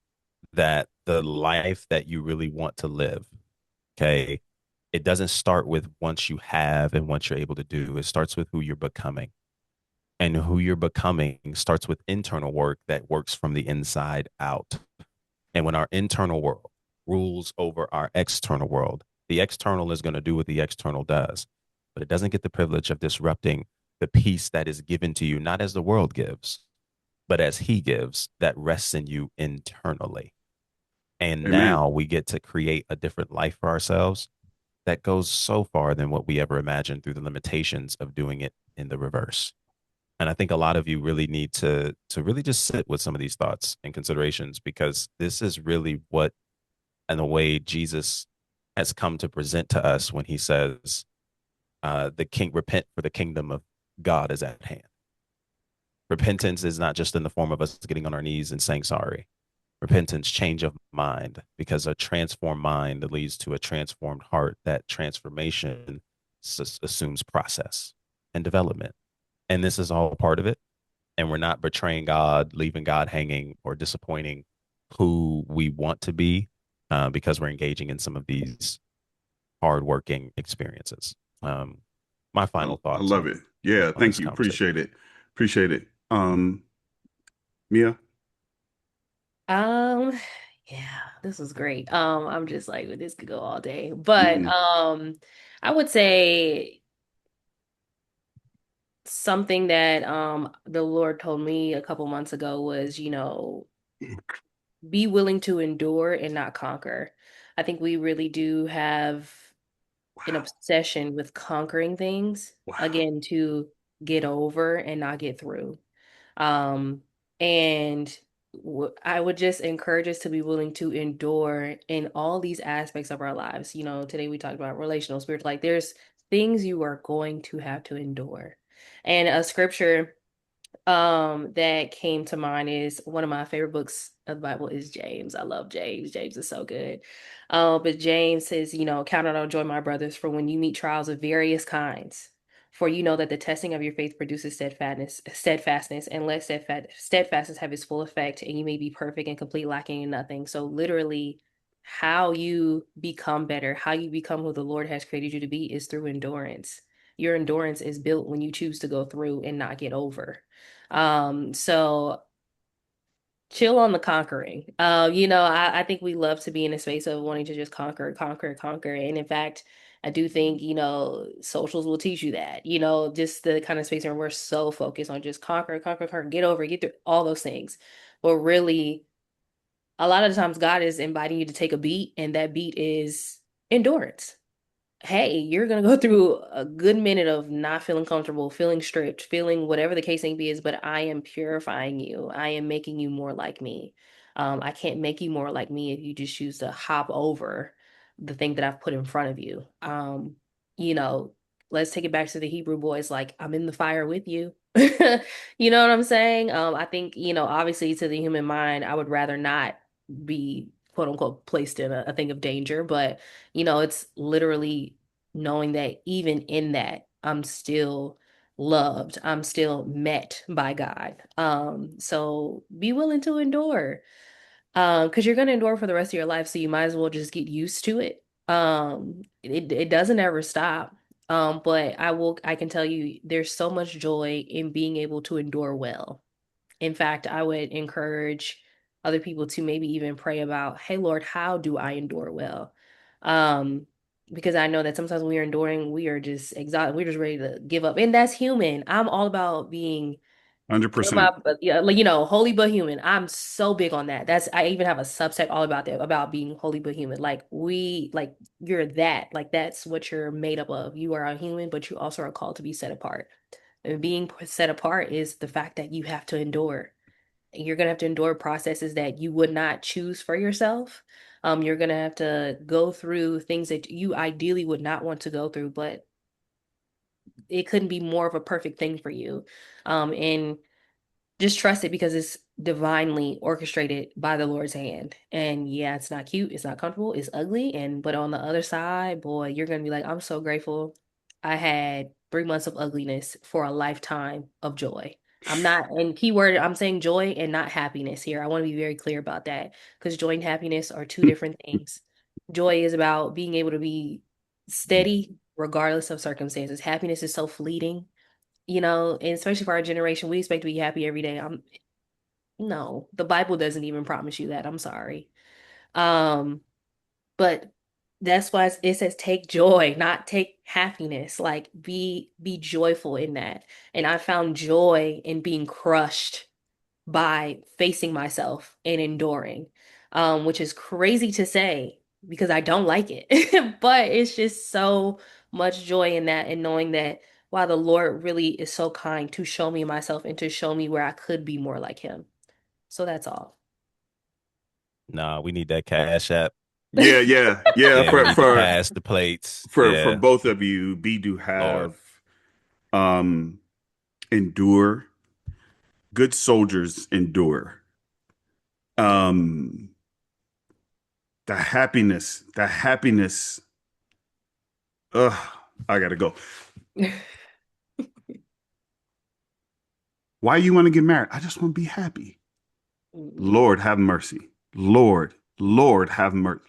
that the life that you really want to live, okay, it doesn't start with once you have and once you're able to do. It starts with who you're becoming. And who you're becoming starts with internal work that works from the inside out. And when our internal world rules over our external world, the external is going to do what the external does, but it doesn't get the privilege of disrupting the peace that is given to you, not as the world gives, but as he gives, that rests in you internally. And Amen. now we get to create a different life for ourselves that goes so far than what we ever imagined through the limitations of doing it in the reverse. And I think a lot of you really need to really just sit with some of these thoughts and considerations, because this is really what, in a way, Jesus has come to present to us when he says, "The king repent, for the kingdom of God is at hand." Repentance is not just in the form of us getting on our knees and saying sorry. Repentance, change of mind, because a transformed mind leads to a transformed heart. That transformation assumes process and development, and this is all part of it. And we're not betraying God, leaving God hanging, or disappointing who we want to be, because we're engaging in some of these hardworking experiences. My final I thoughts love it. Yeah, on thank this you. conversation. Appreciate it. Appreciate it. Mia. Um, yeah, this was great. I'm just like, this could go all day. But Mm, I would say something that the Lord told me a couple months ago was, be willing to endure and not conquer. I think we really do have an wow. obsession with conquering things, Wow. again, to get over and not get through. Um, and I would just encourage us to be willing to endure in all these aspects of our lives. Today we talked about relational, spiritual, like there's things you are going to have to endure. And a scripture that came to mind is one of my favorite books of the Bible is James. I love James. James is so good. But James says, count it all joy, my brothers, for when you meet trials of various kinds. For you know that the testing of your faith produces steadfastness, and let steadfastness have its full effect, and you may be perfect and complete, lacking in nothing. So literally, how you become better, how you become who the Lord has created you to be is through endurance. Your endurance is built when you choose to go through and not get over. So chill on the conquering. I think we love to be in a space of wanting to just conquer, conquer, conquer. And in fact, I do think, socials will teach you that, just the kind of space where we're so focused on just conquer, conquer, conquer, get over, get through all those things. But really, a lot of the times God is inviting you to take a beat, and that beat is endurance. hey, you're gonna go through a good minute of not feeling comfortable, feeling stripped, feeling whatever the case may be is, but I am purifying you. I am making you more like me. I can't make you more like me if you just choose to hop over the thing that I've put in front of you. You know, let's take it back to the Hebrew boys, like, I'm in the fire with you. You know what I'm saying? I think, obviously to the human mind, I would rather not be quote unquote placed in a thing of danger, but it's literally knowing that even in that, I'm still loved. I'm still met by God. So be willing to endure. Because you're gonna endure for the rest of your life, so you might as well just get used to it. It doesn't ever stop. But I can tell you there's so much joy in being able to endure well. In fact, I would encourage other people to maybe even pray about, hey Lord, how do I endure well? Um, because I know that sometimes when we are enduring, we are just exhausted, we're just ready to give up. And that's human. I'm all about being pure my 100%. yeah, like holy but human. I'm so big on that. I even have a subset all about that, about being holy but human. Like you're that, like that's what you're made up of. You are a human, but you also are called to be set apart. And being set apart is the fact that you have to endure. You're gonna have to endure processes that you would not choose for yourself. You're gonna have to go through things that you ideally would not want to go through, but it couldn't be more of a perfect thing for you. And just trust it because it's divinely orchestrated by the Lord's hand. And yeah, it's not cute, it's not comfortable, it's ugly. And but on the other side, boy, you're gonna be like, I'm so grateful I had 3 months of ugliness for a lifetime of joy. I'm not, and keyword, I'm saying joy and not happiness here. I want to be very clear about that because joy and happiness are two different things. Joy is about being able to be steady regardless of circumstances. Happiness is so fleeting, and especially for our generation, we expect to be happy every day. No, the Bible doesn't even promise you that. I'm sorry. Um, but that's why it says take joy, not take happiness. Like be joyful in that. And I found joy in being crushed by facing myself and enduring, which is crazy to say because I don't like it. But it's just so much joy in that and knowing that, wow, the Lord really is so kind to show me myself and to show me where I could be more like him. So that's all. Nah, we need that cash app. Yeah, yeah, yeah. Yeah, we need to pass the plates. For Yeah, both of you, be do Lord. have um endure. Good soldiers endure. Um, the happiness. Ugh, I gotta go. Why you want to get married? I just want to be happy. Mm-mm. Lord, have mercy. Lord, have mercy.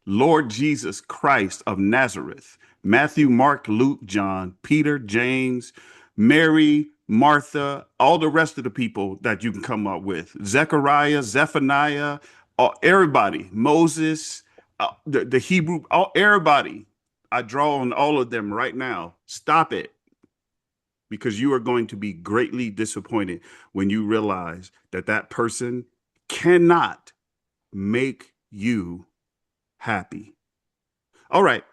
Lord Jesus Christ of Nazareth. Matthew, Mark, Luke, John, Peter, James, Mary, Martha, all the rest of the people that you can come up with. Zechariah, Zephaniah, everybody. Moses, the Hebrew, everybody. I draw on all of them right now. Stop it, because you are going to be greatly disappointed when you realize that that person cannot make you happy. All right.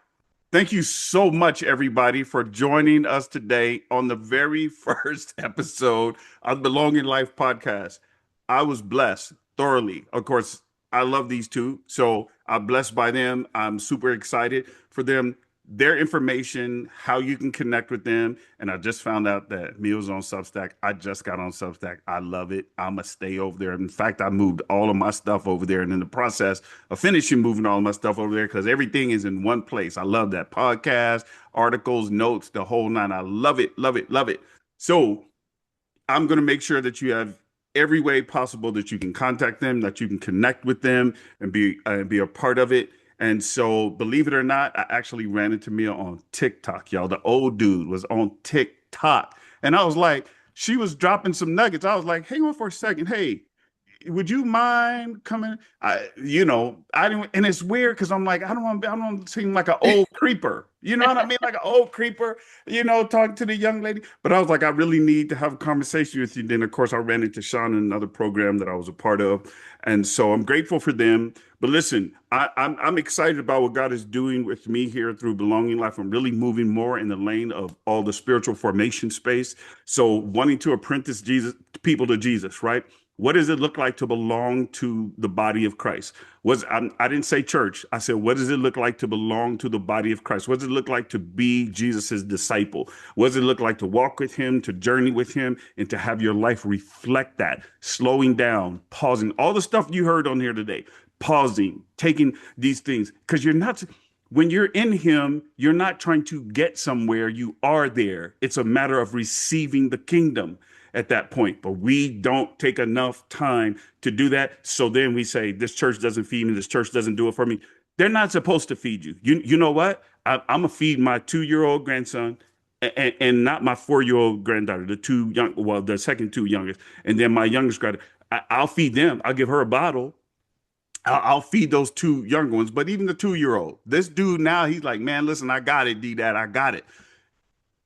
Thank you so much, everybody, for joining us today on the very first episode of the Belonging Life podcast. I was blessed thoroughly. Of course, I love these two, so I'm blessed by them. I'm super excited for them, their information, how you can connect with them. And I just found out that Meals on Substack. I just got on Substack. I love it. I'm going to stay over there. In fact, I moved all of my stuff over there. And in the process of finishing moving all of my stuff over there, because everything is in one place. I love that podcast, articles, notes, the whole nine. I love it, love it, love it. So I'm going to make sure that you have every way possible that you can contact them, that you can connect with them and be a part of it. And so, believe it or not, I actually ran into Mia on TikTok, y'all. The old dude was on TikTok, and I was like, she was dropping some nuggets. I was like, hang on for a second, hey. would you mind coming? I didn't, and it's weird because I'm like, I don't want to seem like an old creeper. You know what I mean? Like an old creeper, talking to the young lady. But I was like, I really need to have a conversation with you. Then, of course, I ran into Sean in another program that I was a part of. And so I'm grateful for them. But listen, I'm excited about what God is doing with me here through Belonging Life. I'm really moving more in the lane of all the spiritual formation space. So wanting to apprentice people to Jesus, right? What does it look like to belong to the body of Christ? I didn't say church. I said, what does it look like to belong to the body of Christ? What does it look like to be Jesus's disciple? What does it look like to walk with him, to journey with him, and to have your life reflect that? Slowing down, pausing, all the stuff you heard on here today, pausing, taking these things, because when you're in him, you're not trying to get somewhere, you are there. It's a matter of receiving the kingdom at that point. But we don't take enough time to do that. So then we say, this church doesn't feed me, this church doesn't do it for me. They're not supposed to feed you. You know what? I'm gonna feed my 2-year-old grandson and not my 4-year-old granddaughter, the second two youngest, and then my youngest granddaughter. I'll feed them. I'll give her a bottle. I'll feed those two younger ones, but even the 2-year-old, this dude now, he's like, man, listen, I got it, D Dad, I got it.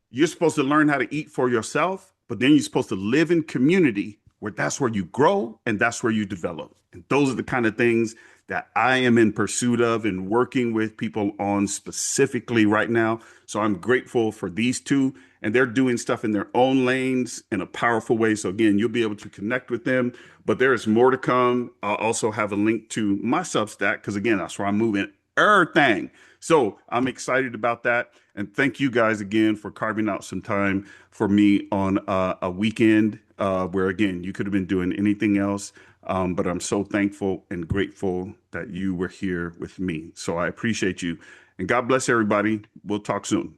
You're supposed to learn how to eat for yourself, but then you're supposed to live in community where that's where you grow and that's where you develop. And those are the kind of things that I am in pursuit of and working with people on specifically right now. So I'm grateful for these two, and they're doing stuff in their own lanes in a powerful way. So again, you'll be able to connect with them, but there is more to come. I'll also have a link to my Substack because again, that's where I'm moving everything. So I'm excited about that. And thank you guys again for carving out some time for me on a weekend where, again, you could have been doing anything else. But I'm so thankful and grateful that you were here with me. So I appreciate you. And God bless everybody. We'll talk soon.